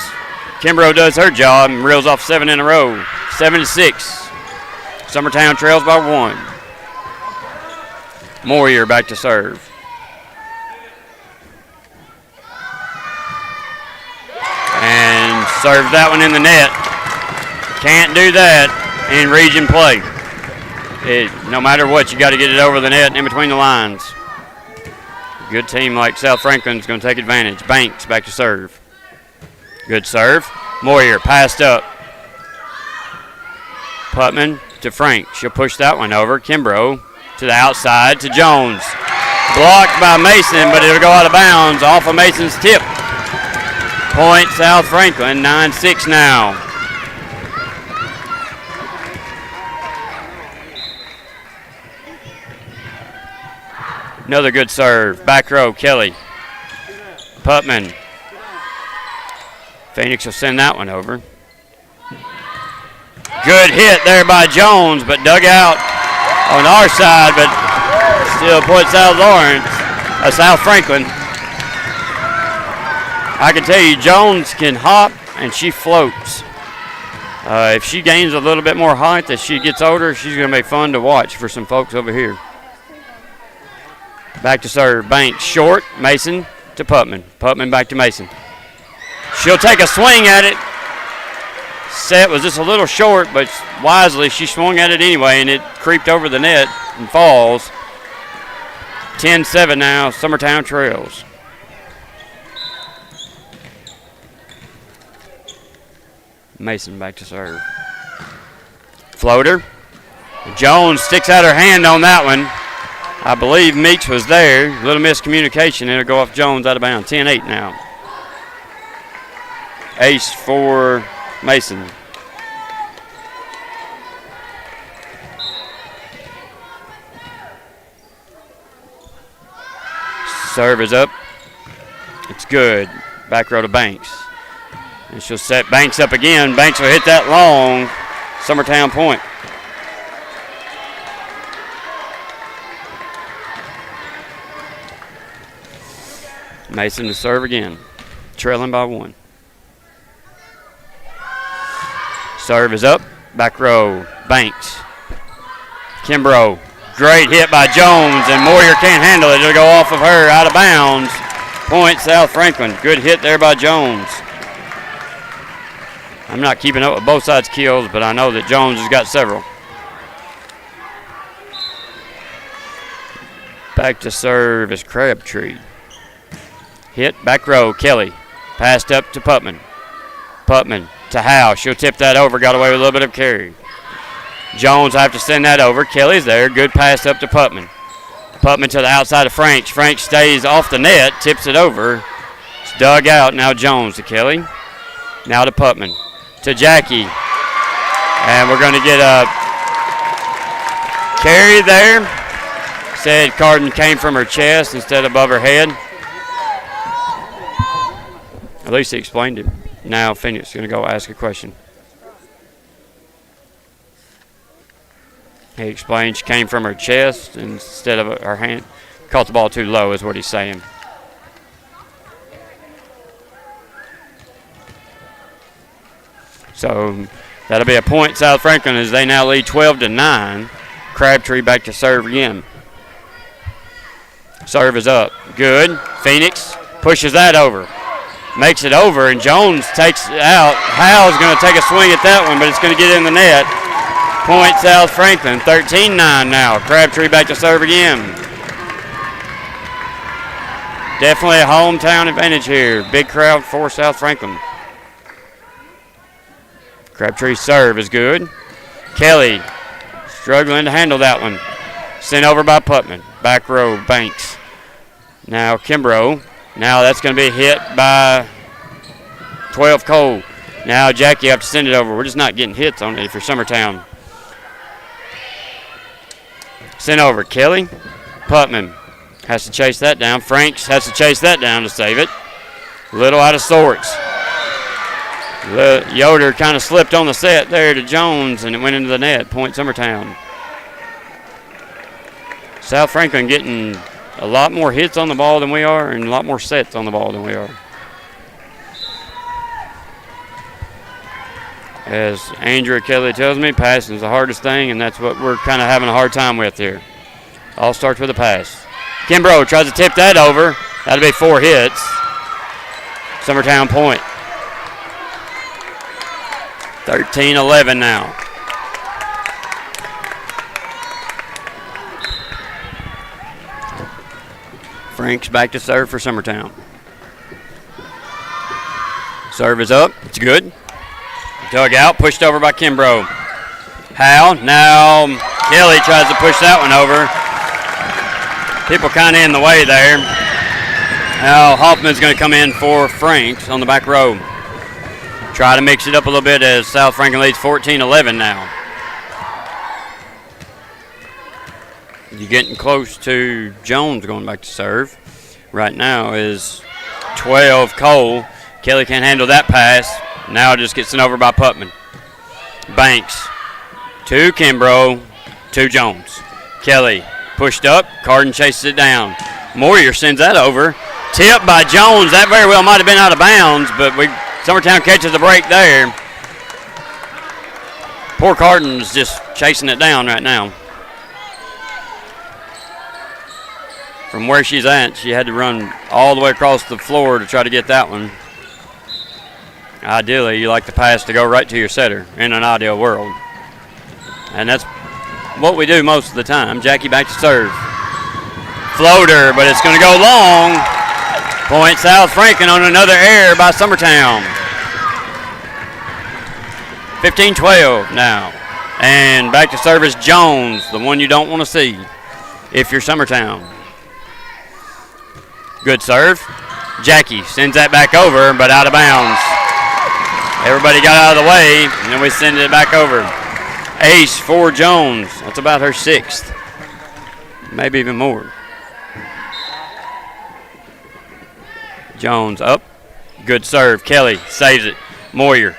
Kimbrough does her job and reels off 7 in a row. 7-6. Summertown trails by 1. Moyer back to serve. And serves that one in the net. Can't do that in region play. No matter what, you got to get it over the net and in between the lines. Good team like South Franklin's going to take advantage. Banks back to serve. Good serve. Moyer passed up. Putman to Frank. She'll push that one over. Kimbrough to the outside to Jones. Blocked by Mason, but it'll go out of bounds off of Mason's tip. Point South Franklin, 9-6 now. Another good serve. Back row, Kelly. Putman. Phoenix will send that one over. Good hit there by Jones, but dug out on our side, but still point South Franklin. I can tell you, Jones can hop and she floats. If she gains a little bit more height as she gets older, she's going to be fun to watch for some folks over here. Back to serve. Banks short. Mason to Putman. Putman back to Mason. She'll take a swing at it. Set was just a little short, but wisely she swung at it anyway, and it creeped over the net and falls. 10-7 now. Summertown trails. Mason back to serve. Floater. Jones sticks out her hand on that one. I believe Meeks was there. A little miscommunication. It'll go off Jones out of bounds. 10-8 now. Ace for Mason. Serve is up. It's good. Back row to Banks. And she'll set Banks up again. Banks will hit that long. Summertown point. Mason to serve again. Trailing by 1. Serve is up. Back row. Banks. Kimbrough. Great hit by Jones, and Moyer can't handle it. It'll go off of her, out of bounds. Point South Franklin. Good hit there by Jones. I'm not keeping up with both sides' kills, but I know that Jones has got several. Back to serve is Crabtree. Hit, back row, Kelly. Passed up to Putman. Putman to Howe. She'll tip that over. Got away with a little bit of carry. Jones will have to send that over. Kelly's there. Good pass up to Putman. Putman to the outside of Franks. Franks stays off the net. Tips it over. It's dug out. Now Jones to Kelly. Now to Putman. To Jackie. And we're going to get a carry there. Said Carden came from her chest instead of above her head. At least he explained it. Now Phoenix is going to go ask a question. He explained she came from her chest instead of her hand. Caught the ball too low is what he's saying. So that'll be a point South Franklin as they now lead 12-9. Crabtree back to serve again. Serve is up. Good. Phoenix pushes that over. Makes it over, and Jones takes it out. Howe's going to take a swing at that one, but it's going to get in the net. Point South Franklin, 13-9 now. Crabtree back to serve again. Definitely a hometown advantage here. Big crowd for South Franklin. Crabtree's serve is good. Kelly struggling to handle that one. Sent over by Putman. Back row, Banks. Now Kimbrough. Now that's going to be hit by 12 Cole. Now Jackie have to send it over. We're just not getting hits on it for Summertown. Sent over. Kelly. Putman has to chase that down. Franks has to chase that down to save it. Little out of sorts. Yoder kind of slipped on the set there to Jones, and it went into the net. Point Summertown. South Franklin getting a lot more hits on the ball than we are and a lot more sets on the ball than we are. As Andrea Kelly tells me, passing is the hardest thing, and that's what we're kind of having a hard time with here. All starts with a pass. Kimbrough tries to tip that over. That'll be 4 hits. Summertown point. 13-11 now. Frank's back to serve for Summertown. Serve is up. It's good. Dug out, pushed over by Kimbrough. Howe. Now Kelly tries to push that one over. People kind of in the way there. Now Hoffman's going to come in for Franks on the back row. Try to mix it up a little bit as South Franklin leads 14-11 now. You're getting close to Jones going back to serve. Right now is 12 Cole. Kelly can't handle that pass. Now it just gets sent over by Putman. Banks to Kimbrough to Jones. Kelly pushed up. Carden chases it down. Moyer sends that over. Tip by Jones. That very well might have been out of bounds, but Summertown catches the break there. Poor Carden's just chasing it down right now. From where she's at, she had to run all the way across the floor to try to get that one. Ideally, you like the pass to go right to your setter in an ideal world. And that's what we do most of the time. Jackie back to serve. Floater, but it's going to go long. Point South Franklin on another error by Summertown. 15-12 now. And back to serve is Jones, the one you don't want to see if you're Summertown. Good serve. Jackie sends that back over, but out of bounds. Everybody got out of the way, and then we send it back over. Ace for Jones. That's about her 6th. Maybe even more. Jones up. Good serve. Kelly saves it. Moyer.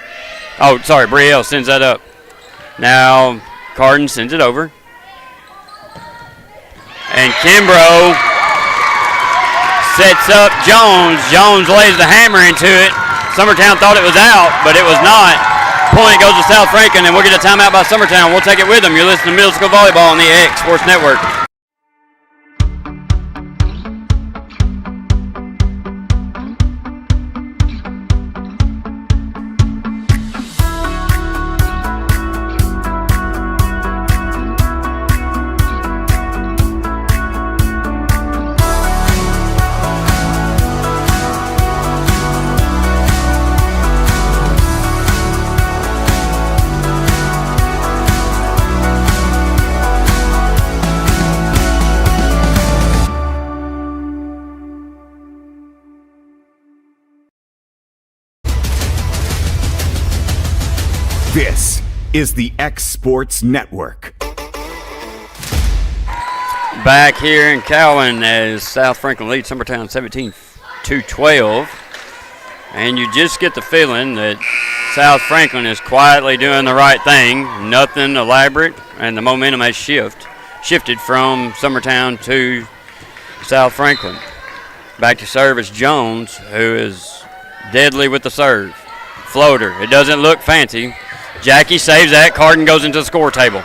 Oh, sorry. Brielle sends that up. Now Carden sends it over. And Kimbrough sets up Jones. Jones lays the hammer into it. Summertown thought it was out, but it was not. Point goes to South Franklin, and we'll get a timeout by Summertown. We'll take it with them. You're listening to Middle School Volleyball on the X Sports Network. This is the X Sports Network. Back here in Cowan as South Franklin leads Summertown 17-12. And you just get the feeling that South Franklin is quietly doing the right thing. Nothing elaborate, and the momentum has shifted from Summertown to South Franklin. Back to serve is Jones, who is deadly with the serve. Floater. It doesn't look fancy. Jackie saves that. Carden goes into the score table.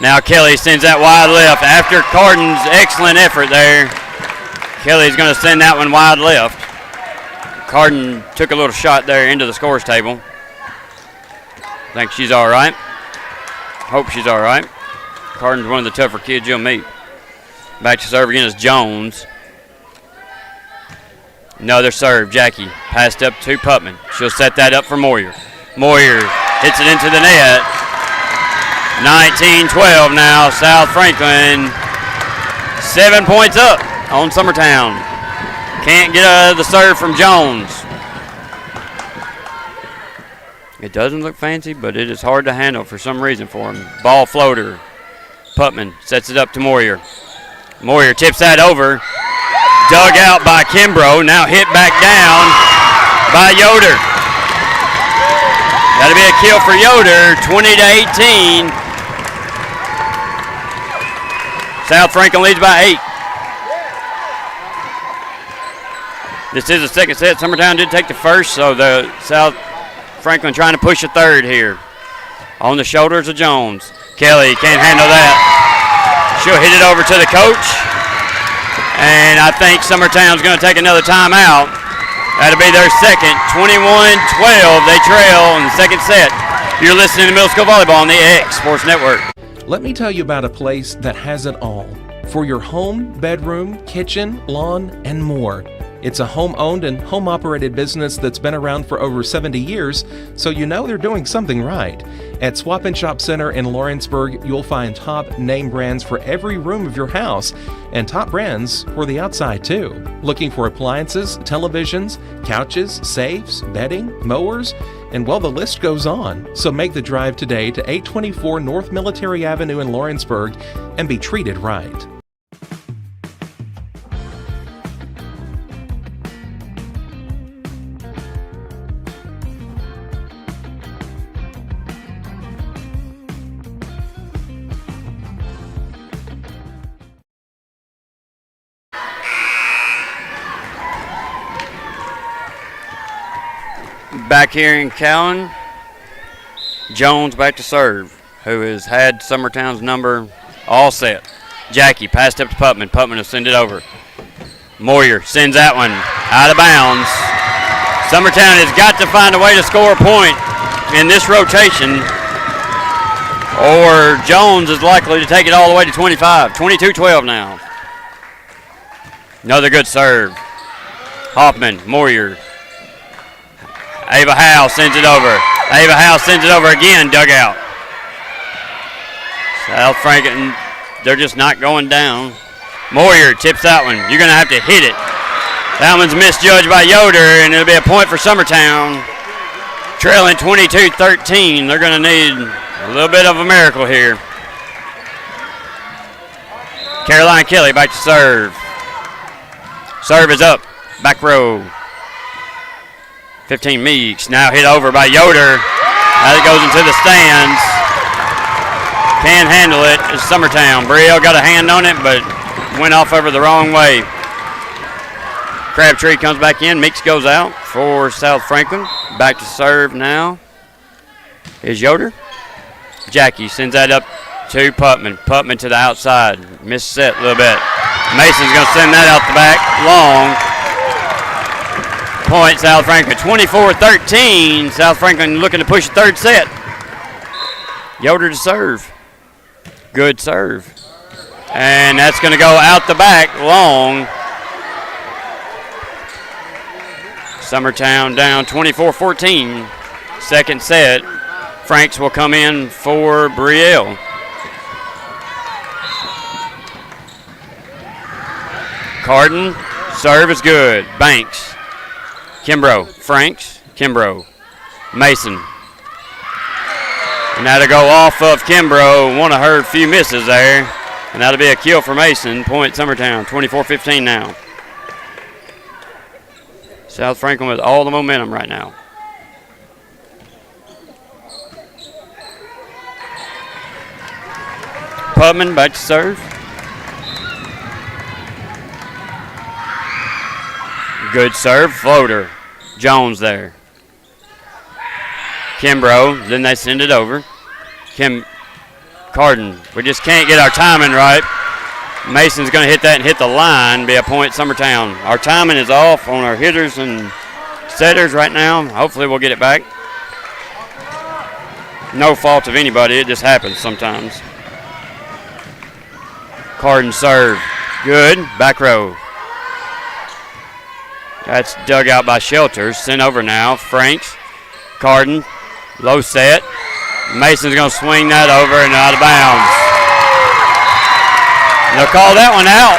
Now Kelly sends that wide left. After Carden's excellent effort there, Kelly's going to send that one wide left. Carden took a little shot there into the scores table. Think she's all right. Hope she's all right. Carden's one of the tougher kids you'll meet. Back to serve again is Jones. Another serve. Jackie passed up to Putman. She'll set that up for Moyer. Moyer hits it into the net. 19-12 now. South Franklin 7 points up on Summertown. Can't get the serve from Jones. It doesn't look fancy, but it is hard to handle for some reason for him. Ball floater. Putman sets it up to Moyer. Moyer tips that over. Dug out by Kimbrough. Now hit back down by Yoder. That'll be a kill for Yoder, 20-18. South Franklin leads by 8. This is the second set. Summertown did take the first, so the South Franklin trying to push a third here. On the shoulders of Jones. Kelly can't handle that. She'll hit it over to the coach. And I think Summertown's going to take another timeout. That'll be their second. 21-12. They trail in the second set. You're listening to Middle School Volleyball on the X Sports Network. Let me tell you about a place that has it all. For your home, bedroom, kitchen, lawn, and more. It's a home-owned and home-operated business that's been around for over 70 years, so you know they're doing something right. At Swap and Shop Center in Lawrenceburg, you'll find top name brands for every room of your house, and top brands for the outside too. Looking for appliances, televisions, couches, safes, bedding, mowers, and well, the list goes on. So make the drive today to 824 North Military Avenue in Lawrenceburg and be treated right. Back here in Cowan, Jones back to serve, who has had Summertown's number all set. Jackie passed up to Putman. Putman will send it over. Moyer sends that one out of bounds. Summertown has got to find a way to score a point in this rotation, or Jones is likely to take it all the way to 25. 22-12 now. Another good serve. Hoffman, Moyer. Ava Howe sends it over. Ava Howe sends it over again, dugout. South Franklin, they're just not going down. Moyer tips that one. You're going to have to hit it. That one's misjudged by Yoder, and it'll be a point for Summertown. Trailing 22-13. They're going to need a little bit of a miracle here. Caroline Kelly back to serve. Serve is up. Back row. 15 Meeks, now hit over by Yoder. As it goes into the stands. Can't handle it. It's Summertown. Brielle got a hand on it, but went off over the wrong way. Crabtree comes back in. Meeks goes out for South Franklin. Back to serve now is Yoder. Jackie sends that up to Putman. Putman to the outside. Missed set a little bit. Mason's going to send that out the back long. Point, South Franklin, 24-13. South Franklin looking to push the third set. Yoder to serve. Good serve. And that's going to go out the back long. Summertown down 24-14. Second set. Franks will come in for Brielle. Carden, serve is good. Banks. Kimbrough, Franks, Kimbrough, Mason. And that'll go off of Kimbrough. One of her few misses there. And that'll be a kill for Mason. Point Summertown, 24-15 now. South Franklin with all the momentum right now. Putman back to serve. Good serve, floater. Jones there. Kimbrough, then they send it over. Carden, we just can't get our timing right. Mason's going to hit that and hit the line, be a point Summertown. Our timing is off on our hitters and setters right now. Hopefully we'll get it back. No fault of anybody, it just happens sometimes. Carden serve, good, back row. That's dug out by Shelters. Sent over now. Franks. Carden. Low set. Mason's going to swing that over and out of bounds. They'll call that one out.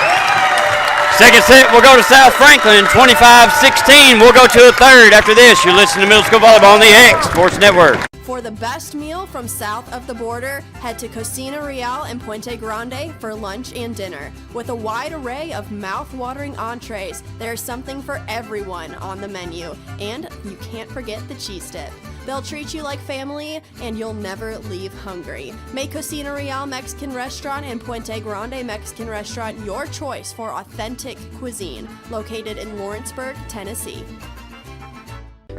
Second set will go to South Franklin. 25-16. We'll go to a third after this. You're listening to Middle School Volleyball on the X Sports Network. For the best meal from south of the border, head to Cocina Real and Puente Grande for lunch and dinner. With a wide array of mouth-watering entrees, there's something for everyone on the menu. And you can't forget the cheese dip. They'll treat you like family, and you'll never leave hungry. Make Cocina Real Mexican Restaurant and Puente Grande Mexican Restaurant your choice for authentic cuisine, located in Lawrenceburg, Tennessee.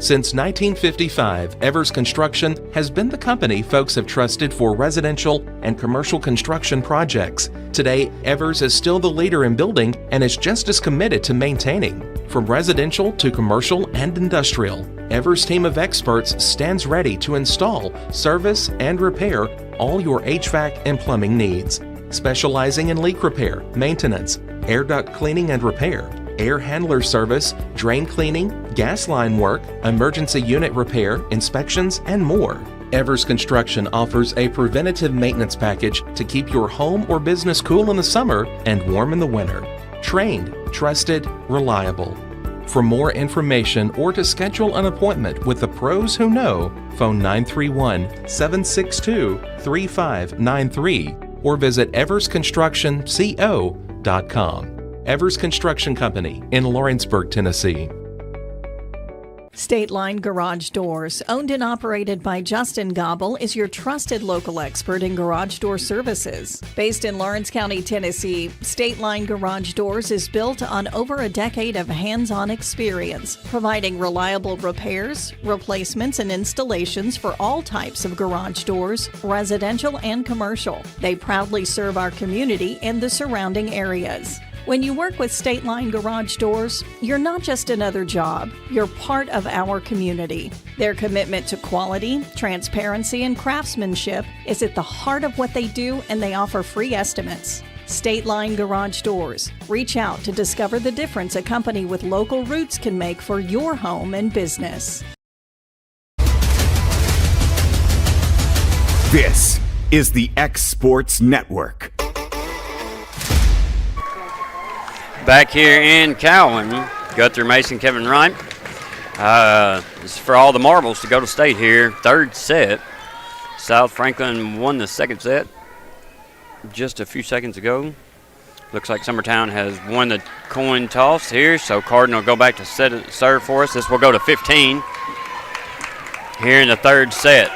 Since 1955, Evers Construction has been the company folks have trusted for residential and commercial construction projects. Today, Evers is still the leader in building and is just as committed to maintaining. From residential to commercial and industrial, Evers' team of experts stands ready to install, service, and repair all your HVAC and plumbing needs. Specializing in leak repair, maintenance, air duct cleaning and repair, air handler service, drain cleaning, gas line work, emergency unit repair, inspections, and more. Evers Construction offers a preventative maintenance package to keep your home or business cool in the summer and warm in the winter. Trained, trusted, reliable. For more information or to schedule an appointment with the pros who know, phone 931-762-3593 or visit eversconstructionco.com. Evers Construction Company in Lawrenceburg, Tennessee. State Line Garage Doors, owned and operated by Justin Gobble, is your trusted local expert in garage door services. Based in Lawrence County, Tennessee, State Line Garage Doors is built on over a decade of hands-on experience, providing reliable repairs, replacements, and installations for all types of garage doors, residential and commercial. They proudly serve our community and the surrounding areas. When you work with State Line Garage Doors, you're not just another job, you're part of our community. Their commitment to quality, transparency, and craftsmanship is at the heart of what they do, and they offer free estimates. State Line Garage Doors. Reach out to discover the difference a company with local roots can make for your home and business. This is the X Sports Network. Back here in Cowan, Guthrie, Mason, Kevin Wright. This is for all the marbles to go to state here. Third set. South Franklin won the second set just a few seconds ago. Looks like Summertown has won the coin toss here, so Carden will go back to serve for us. This will go to 15 here in the third set.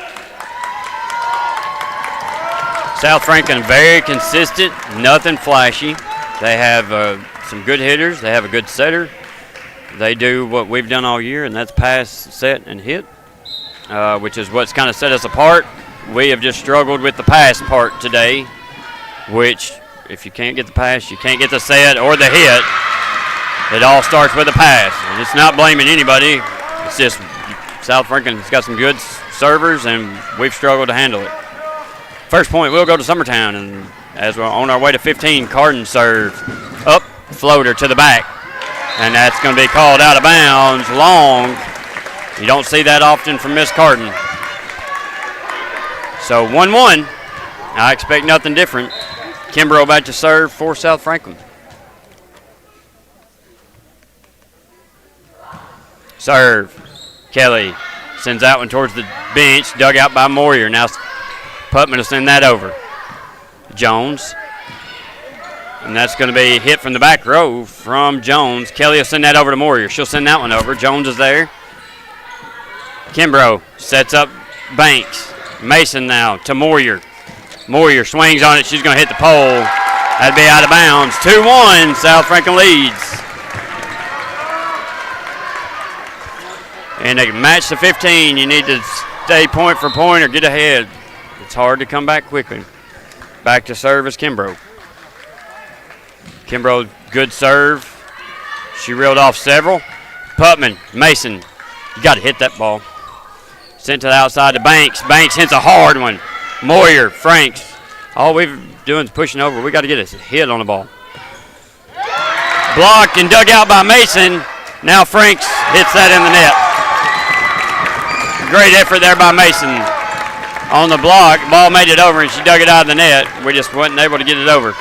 South Franklin very consistent, nothing flashy. They have some good hitters. They have a good setter. They do what we've done all year, and that's pass, set, and hit, which is what's kind of set us apart. We have just struggled with the pass part today, which if you can't get the pass, you can't get the set or the hit. It all starts with a pass. And it's not blaming anybody. It's just South Franklin's got some good servers, and we've struggled to handle it. First point will go to Summertown, and as we're on our way to 15, Carden serve up, floater to the back, and that's going to be called out of bounds, long. You don't see that often from Miss Carden. So 1-1. I expect nothing different. Kimbrough back to serve for South Franklin. Serve. Kelly sends that one towards the bench, dug out by Moyer. Now Putman will send that over. Jones. And that's going to be hit from the back row from Jones. Kelly will send that over to Moyer. She'll send that one over. Jones is there. Kimbrough sets up Banks. Mason now to Moyer. Moyer swings on it. She's going to hit the pole. That'd be out of bounds. 2-1. South Franklin leads. And they can match the 15. You need to stay point for point or get ahead. It's hard to come back quickly. Back to serve is Kimbrough. Kimbrough, good serve. She reeled off several. Putman, Mason, you got to hit that ball. Sent to the outside to Banks. Banks hits a hard one. Moyer, Franks. All we're doing is pushing over. We got to get a hit on the ball. Blocked and dug out by Mason. Now Franks hits that in the net. Great effort there by Mason. On the block, ball made it over and she dug it out of the net. We just wasn't able to get it over.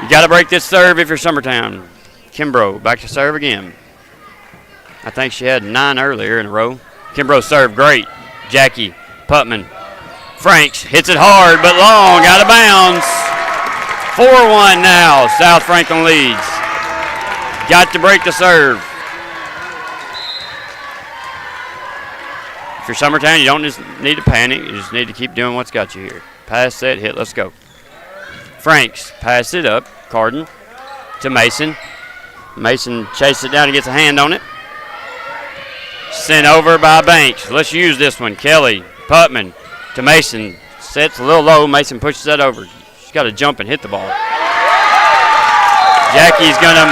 You got to break this serve if you're Summertown. Kimbrough back to serve again. I think she had 9 earlier in a row. Kimbrough served great. Jackie Putman. Franks hits it hard but long, out of bounds. 4-1 now. South Franklin leads. Got to break the serve. If you're Summertown, you don't just need to panic. You just need to keep doing what's got you here. Pass, set, hit. Let's go. Franks pass it up. Carden to Mason. Mason chases it down and gets a hand on it. Sent over by Banks. Let's use this one. Kelly, Putman to Mason. Sets a little low. Mason pushes that over. She's got to jump and hit the ball. Jackie's going to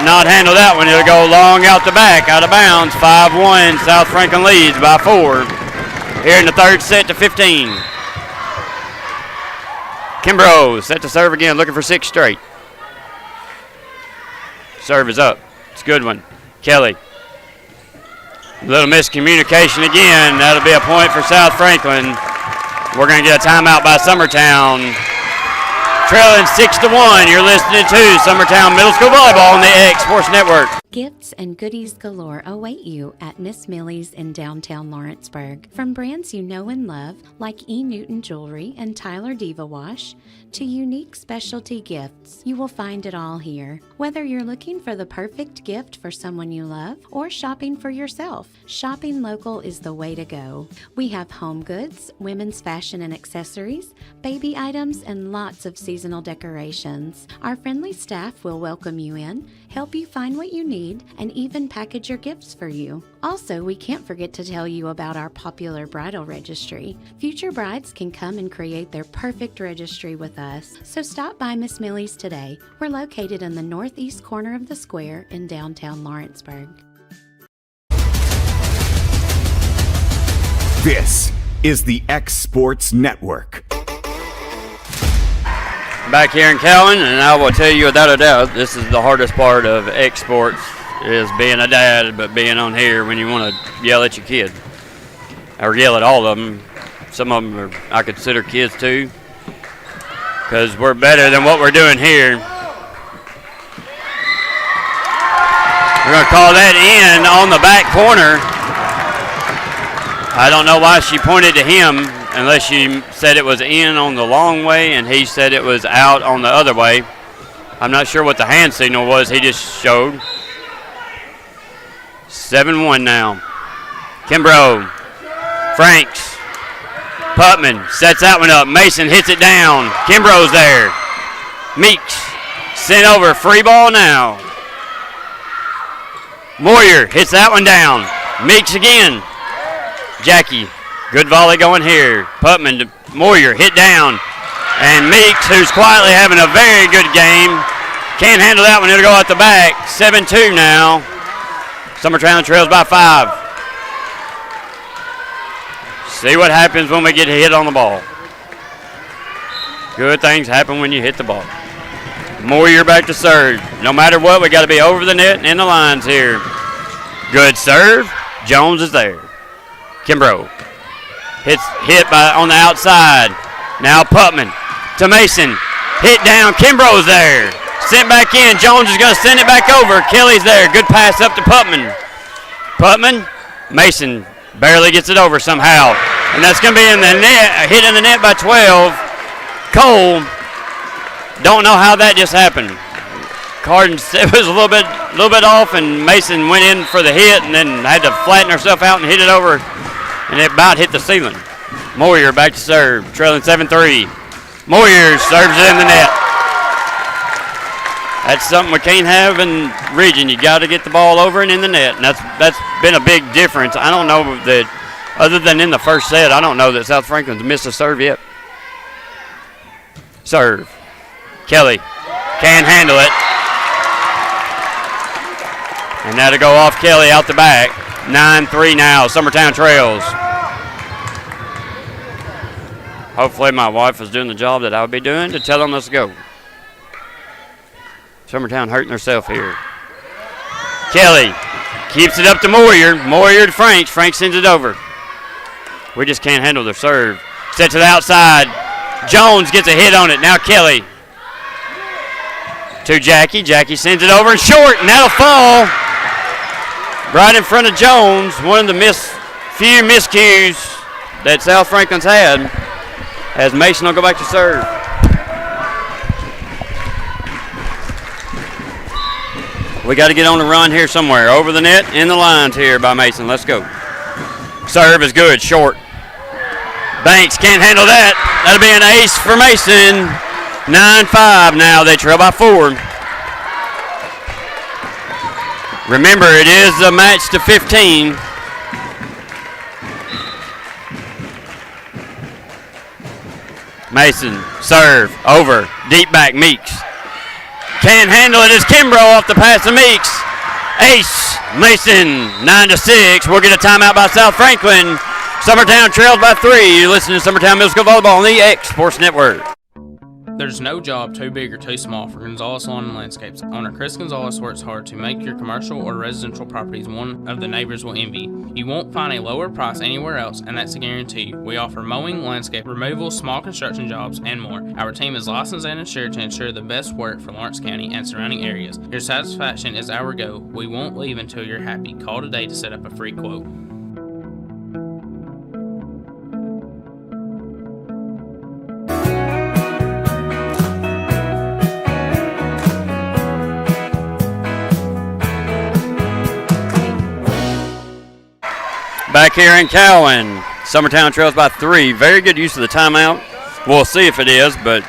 not handle that one. It'll go long out the back, out of bounds. 5-1. South Franklin leads by 4. Here in the third set to 15. Kimbrough set to serve again, looking for 6 straight. Serve is up. It's a good one. Kelly. Little miscommunication again. That'll be a point for South Franklin. We're going to get a timeout by Summertown. Trailing 6-1. You're listening to Summertown Middle School Volleyball on the X Sports Network. Gifts and goodies galore await you at Miss Millie's in downtown Lawrenceburg. From brands you know and love, like E. Newton Jewelry and Tyler Diva Wash, to unique specialty gifts, you will find it all here. Whether you're looking for the perfect gift for someone you love or shopping for yourself, shopping local is the way to go. We have home goods, women's fashion and accessories, baby items, and lots of seasonal decorations. Our friendly staff will welcome you in, help you find what you need, and even package your gifts for you. Also, we can't forget to tell you about our popular bridal registry. Future brides can come and create their perfect registry with us. So stop by Miss Millie's today. We're located in the northeast corner of the square in downtown Lawrenceburg. This is the X Sports Network. Back here in Cowan, and I will tell you without a doubt, this is the hardest part of X Sports, is being a dad, but being on here when you want to yell at your kid, or yell at all of them. Some of them I consider kids too, because we're better than what we're doing here. We're going to call that in on the back corner. I don't know why she pointed to him, unless she said it was in on the long way and he said it was out on the other way. I'm not sure what the hand signal was he just showed. 7-1 now. Kimbrough. Franks. Putman sets that one up. Mason hits it down. Kimbrough's there. Meeks sent over. Free ball now. Moyer hits that one down. Meeks again. Jackie. Good volley going here. Putman to Moyer, hit down. And Meeks, who's quietly having a very good game, can't handle that one. It'll go out the back. 7-2 now. Summertown trails by 5. See what happens when we get hit on the ball. Good things happen when you hit the ball. Moyer back to serve. No matter what, we got to be over the net and in the lines here. Good serve. Jones is there. Kimbrough. Hit on the outside. Now Putman to Mason. Hit down. Kimbrough's there. Sent back in. Jones is going to send it back over. Kelly's there. Good pass up to Putman. Putman. Mason barely gets it over somehow. And that's going to be in the net. Hit in the net by 12. Cole. Don't know how that just happened. Carden was a little bit off, and Mason went in for the hit and then had to flatten herself out and hit it over. And it about hit the ceiling. Moyer back to serve, trailing 7-3. Moyer serves it in the net. That's something we can't have in region. You got to get the ball over and in the net, and that's been a big difference. I don't know that, other than in the first set, I don't know that South Franklin's missed a serve yet. Serve. Kelly can't handle it. And that'll go off Kelly out the back. 9-3 now. Summertown trails. Hopefully my wife was doing the job that I would be doing to tell them let's go. Summertown hurting herself here. Kelly keeps it up to Moyer. Moyer to Franks. Franks sends it over. We just can't handle their serve. Set to the outside. Jones gets a hit on it. Now Kelly. To Jackie. Jackie sends it over and short, and that'll fall right in front of Jones. One of the few miscues that South Franklin's had, as Mason will go back to serve. We got to get on the run here somewhere. Over the net, in the lines here by Mason. Let's go. Serve is good, short. Banks can't handle that. That'll be an ace for Mason. 9-5 now. They trail by 4. Remember, it is a match to 15. Mason, serve, over, deep back, Meeks. Can't handle it as Kimbrough off the pass of Meeks. Ace, Mason, 9-6. We'll get a timeout by South Franklin. Summertown trails by 3. You're listening to Summertown Middle School Volleyball on the X Sports Network. There's no job too big or too small for Gonzalez Lawn and Landscapes. Owner Chris Gonzalez works hard to make your commercial or residential properties one of the neighbors will envy. You won't find a lower price anywhere else, and that's a guarantee. We offer mowing, landscape removal, small construction jobs, and more. Our team is licensed and insured to ensure the best work for Lawrence County and surrounding areas. Your satisfaction is our goal. We won't leave until you're happy. Call today to set up a free quote. Back here in Cowan, Summertown trails by 3. Very good use of the timeout. We'll see if it is, but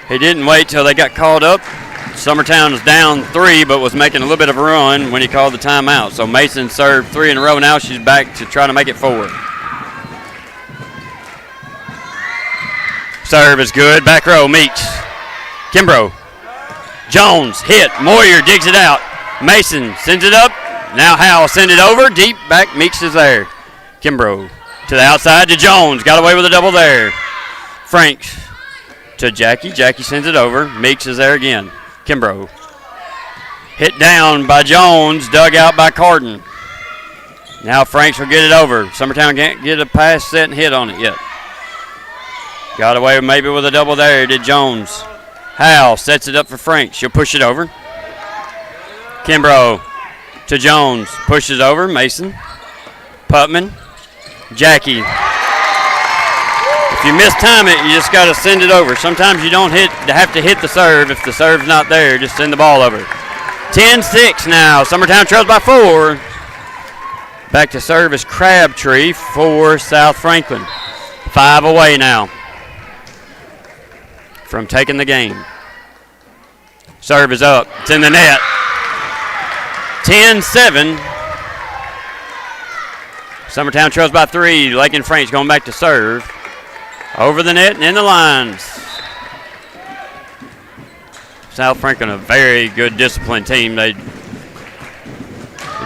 he didn't wait till they got called up. Summertown was down 3, but was making a little bit of a run when he called the timeout. So Mason served 3 in a row. Now she's back to try to make it 4. Serve is good. Back row, Meeks. Kimbrough. Jones, hit. Moyer digs it out. Mason sends it up. Now Howell send it over. Deep back, Meeks is there. Kimbrough to the outside to Jones. Got away with a double there. Franks to Jackie. Jackie sends it over. Meeks is there again. Kimbrough. Hit down by Jones. Dug out by Carden. Now Franks will get it over. Summertown can't get a pass set and hit on it yet. Got away maybe with a double there. Did Jones. Howell sets it up for Franks. She'll push it over. Kimbrough to Jones. Pushes over. Mason. Putman. Jackie. If you mistime it, you just got to send it over. Sometimes you don't have to hit the serve. If the serve's not there, just send the ball over. 10-6 now. Summertown trails by 4. Back to serve is Crabtree for South Franklin. 5 away now from taking the game. Serve is up. It's in the net. 10-7. Summertown trails by 3. Lake and Franks going back to serve. Over the net and in the lines. South Franklin, a very good disciplined team. They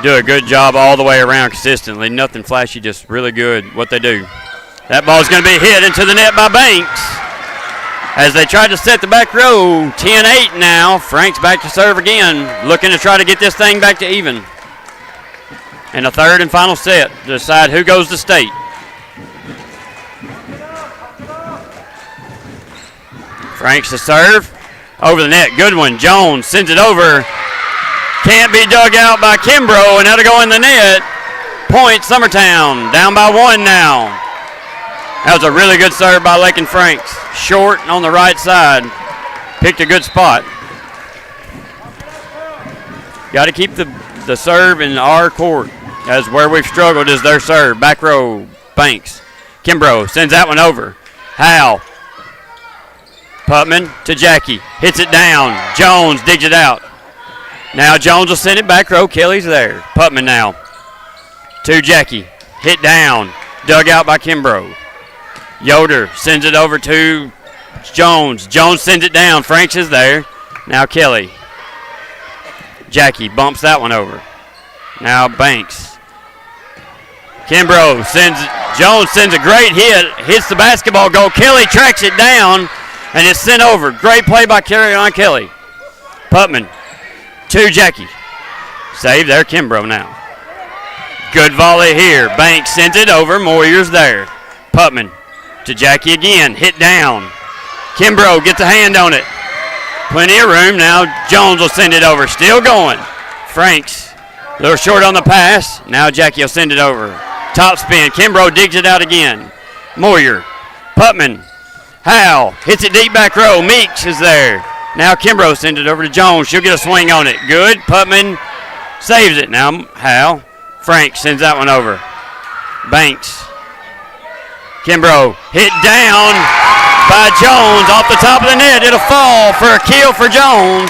do a good job all the way around consistently. Nothing flashy, just really good what they do. That ball's going to be hit into the net by Banks. As they try to set the back row, 10-8 now. Franks back to serve again, looking to try to get this thing back to even. And a third and final set to decide who goes to state. Franks to serve. Over the net, good one. Jones sends it over. Can't be dug out by Kimbrough, and that'll go in the net. Point Summertown, down by 1 now. That was a really good serve by Lake and Franks. Short on the right side. Picked a good spot. Got to keep the serve in our court, as where we've struggled is their serve. Back row, Banks. Kimbrough sends that one over. Howell. Putman to Jackie. Hits it down. Jones digs it out. Now Jones will send it back row. Kelly's there. Putman now to Jackie. Hit down. Dug out by Kimbrough. Yoder sends it over to Jones. Jones sends it down. Franks is there. Now Kelly. Jackie bumps that one over. Now Banks. Kimbrough Jones sends a great hit. Hits the basketball goal. Kelly tracks it down, and it's sent over. Great play by Kelly. Putman to Jackie. Save there, Kimbrough now. Good volley here. Banks sends it over. Moyer's there. Putman to Jackie again. Hit down. Kimbrough gets a hand on it. Plenty of room. Now Jones will send it over. Still going. Franks a little short on the pass. Now Jackie will send it over. Top spin. Kimbrough digs it out again. Moyer. Putman. Howell hits it deep back row. Meeks is there. Now Kimbrough sends it over to Jones. She'll get a swing on it. Good. Putman saves it. Now Howell. Frank sends that one over. Banks. Kimbrough hit down by Jones off the top of the net. It'll fall for a kill for Jones.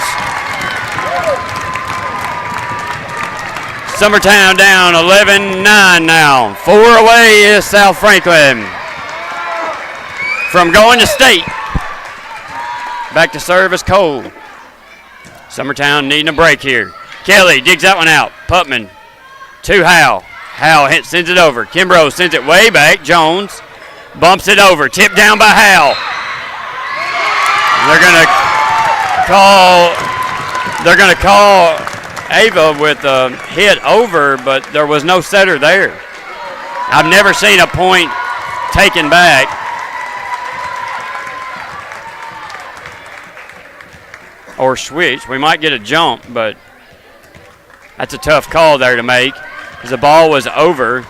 Summertown down 11-9 now. 4 away is South Franklin. from going to state. Back to serve is Cole. Summertown needing a break here. Kelly digs that one out. Putman to Howe. Howe sends it over. Kimbrough sends it way back. Jones bumps it over. Tipped down by Howe. They're going to call Ava with a hit over, but there was no setter there. I've never seen a point taken back. Or switch. We might get a jump, but that's a tough call there to make because the ball was over.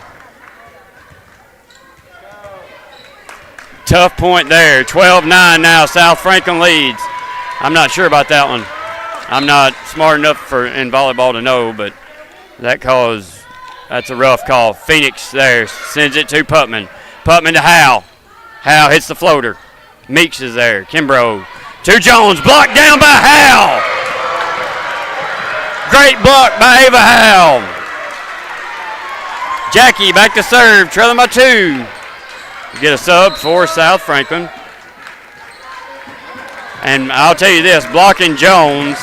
Tough point there. 12-9 now. South Franklin leads. I'm not sure about that one. I'm not smart enough in volleyball to know, but that's a rough call. Phoenix there sends it to Putman. Putman to Howe. Howe hits the floater. Meeks is there. Kimbrough to Jones. Blocked down by Howe. Great block by Ava Howe. Jackie back to serve, trailing by 2. Get a sub for South Franklin. And I'll tell you this, blocking Jones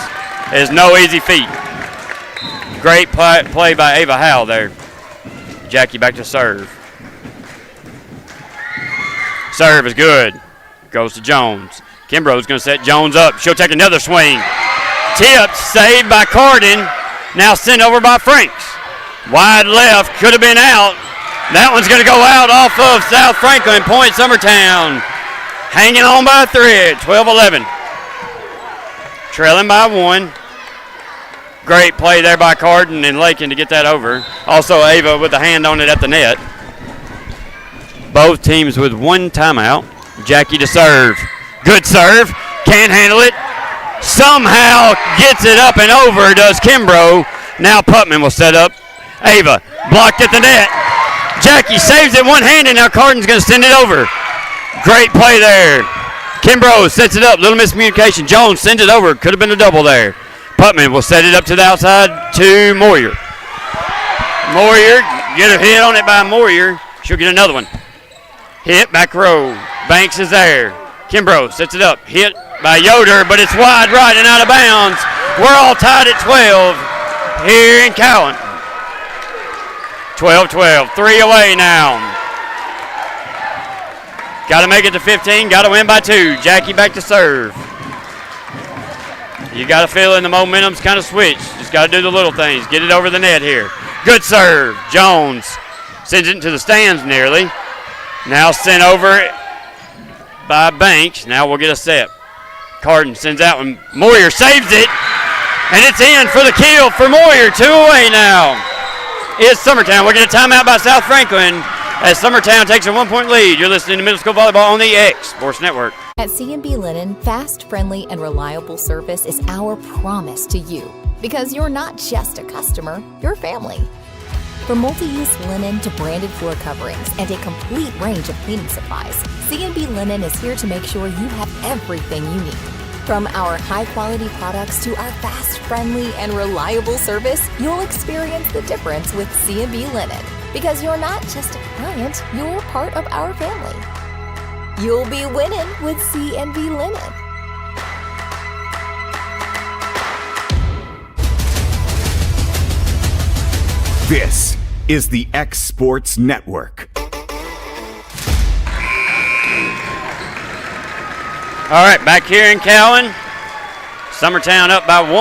is no easy feat. Great play by Ava Howe there. Jackie back to serve. Serve is good. Goes to Jones. Kimbrough's going to set Jones up. She'll take another swing. Tipped, saved by Carden. Now sent over by Franks. Wide left, could have been out. That one's going to go out off of South Franklin. Point Summertown. Hanging on by a thread. 12-11. Trailing by 1. Great play there by Carden and Lakin to get that over. Also Ava with a hand on it at the net. Both teams with 1 timeout. Jackie to serve. Good serve. Can't handle it. Somehow gets it up and over, does Kimbrough. Now Putman will set up. Ava blocked at the net. Jackie saves it one-handed. Now Carden's going to send it over. Great play there. Kimbrough sets it up. Little miscommunication. Jones sends it over. Could have been a double there. Putman will set it up to the outside to Moyer. Moyer, get a hit on it by Moyer. She'll get another one. Hit, back row. Banks is there. Kimbrough sets it up. Hit by Yoder, but it's wide right and out of bounds. We're all tied at 12 here in Cowan. 12-12. 3 away now. Got to make it to 15. Got to win by 2. Jackie back to serve. You got to feel in the momentum's kind of switched. Just got to do the little things. Get it over the net here. Good serve. Jones sends it into the stands nearly. Now sent over by Banks. Now we'll get a set. Carden sends that one. Moyer saves it. And it's in for the kill for Moyer. 2 away now. It's Summertown. We'll get a timeout by South Franklin as Summertown takes a 1-point lead. You're listening to Middle School Volleyball on the X Sports Network. At C&B Linen, fast, friendly, and reliable service is our promise to you. Because you're not just a customer, you're family. From multi-use linen to branded floor coverings and a complete range of cleaning supplies, C&B Linen is here to make sure you have everything you need. From our high-quality products to our fast, friendly, and reliable service, you'll experience the difference with C&B Linen. Because you're not just a client, you're part of our family. You'll be winning with C&B Linen. This is the X Sports Network. All right, back here in Cowan. Summertown up by 1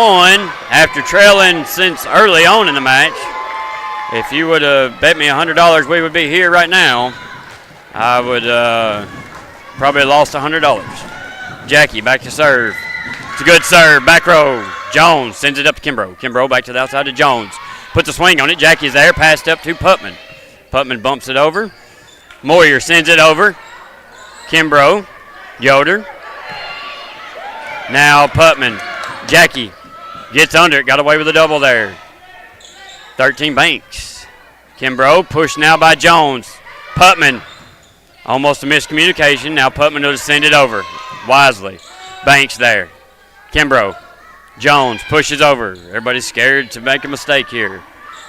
after trailing since early on in the match. If you would have bet me $100 we would be here right now, I would probably have lost $100. Jackie back to serve. It's a good serve. Back row. Jones sends it up to Kimbrough. Kimbrough back to the outside to Jones. Puts a swing on it. Jackie's there. Passed up to Putman. Putman bumps it over. Moyer sends it over. Kimbrough. Yoder. Now Putman. Jackie gets under it. Got away with a double there. 13 Banks. Kimbrough pushed now by Jones. Putman. Almost a miscommunication. Now Putman will send it over. Wisely. Banks there. Kimbrough. Jones pushes over. Everybody's scared to make a mistake here.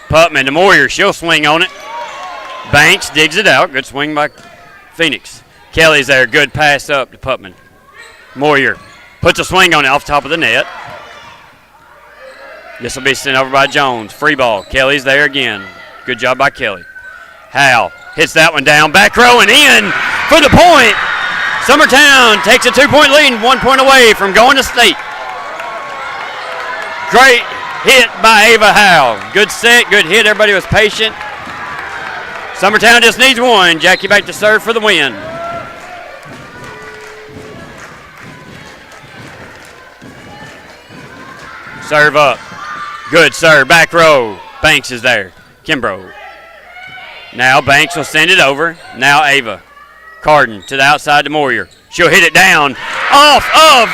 Putman to Moyer. She'll swing on it. Banks digs it out. Good swing by Phoenix. Kelly's there. Good pass up to Putman. Moyer puts a swing on it off top of the net. This will be sent over by Jones. Free ball. Kelly's there again. Good job by Kelly. Howell hits that one down. Back row and in for the point. Summertown takes a 2-point lead and 1 point away from going to state. Great hit by Ava Howell. Good set, good hit. Everybody was patient. Summertown just needs one. Jackie back to serve for the win. Serve up. Good serve. Back row. Banks is there. Kimbrough. Now Banks will send it over. Now Ava. Carden to the outside to Moyer. She'll hit it down. Off of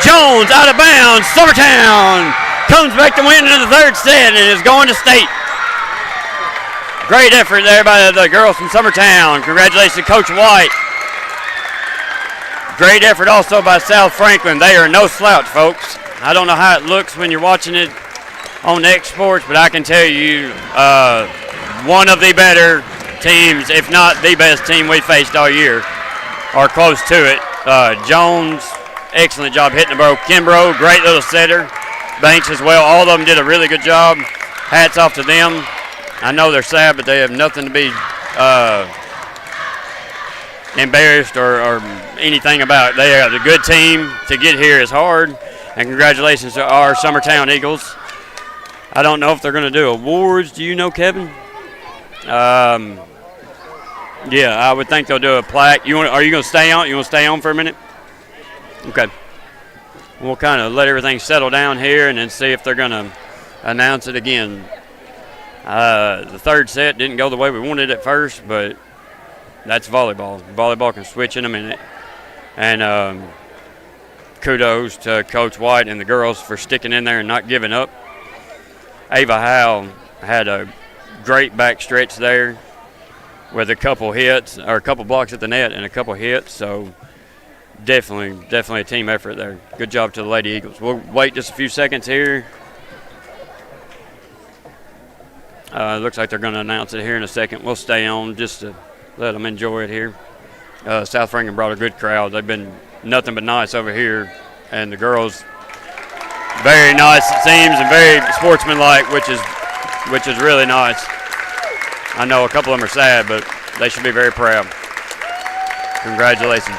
Jones, out of bounds. Summertown comes back to win in the third set and is going to state. Great effort there by the girls from Summertown. Congratulations to Coach White. Great effort also by South Franklin. They are no slouch, folks. I don't know how it looks when you're watching it on X Sports, but I can tell you one of the better teams, if not the best team we faced all year, or close to it. Jones, excellent job hitting the ball. Kimbrough, great little setter. Banks as well. All of them did a really good job. Hats off to them. I know they're sad, but they have nothing to be embarrassed or anything about. They are a good team. To get here is hard. And congratulations to our Summertown Eagles. I don't know if they're going to do awards. Do you know, Kevin? Yeah, I would think they'll do a plaque. Are you going to stay on? You want to stay on for a minute? Okay. We'll kind of let everything settle down here and then see if they're going to announce it again. The third set didn't go the way we wanted at first, but that's volleyball. Volleyball can switch in a minute. And kudos to Coach White and the girls for sticking in there and not giving up. Ava Howell had a great back stretch there with a couple hits, or a couple blocks at the net and a couple hits. So definitely a team effort there. Good job to the Lady Eagles. We'll wait just a few seconds here. Looks like they're going to announce it here in a second. We'll stay on just to let them enjoy it here. South Franklin brought a good crowd. They've been nothing but nice over here, and the girls very nice it seems and very sportsmanlike, which is really nice. I know a couple of them are sad, but they should be very proud. Congratulations.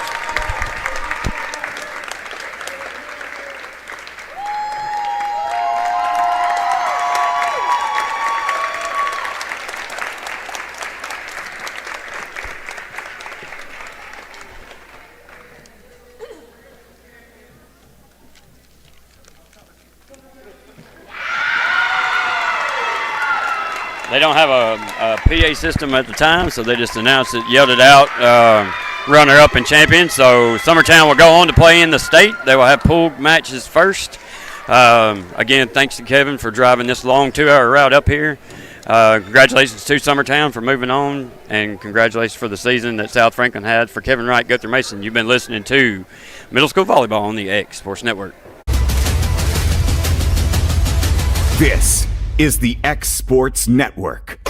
They don't have a PA system at the time, so they just announced it, yelled it out, runner-up and champion. So Summertown will go on to play in the state. They will have pool matches first. Again, thanks to Kevin for driving this long 2-hour route up here. Congratulations to Summertown for moving on, and congratulations for the season that South Franklin had. For Kevin Wright, Guthrie Mason, you've been listening to Middle School Volleyball on the X Sports Network. This is the X Sports Network.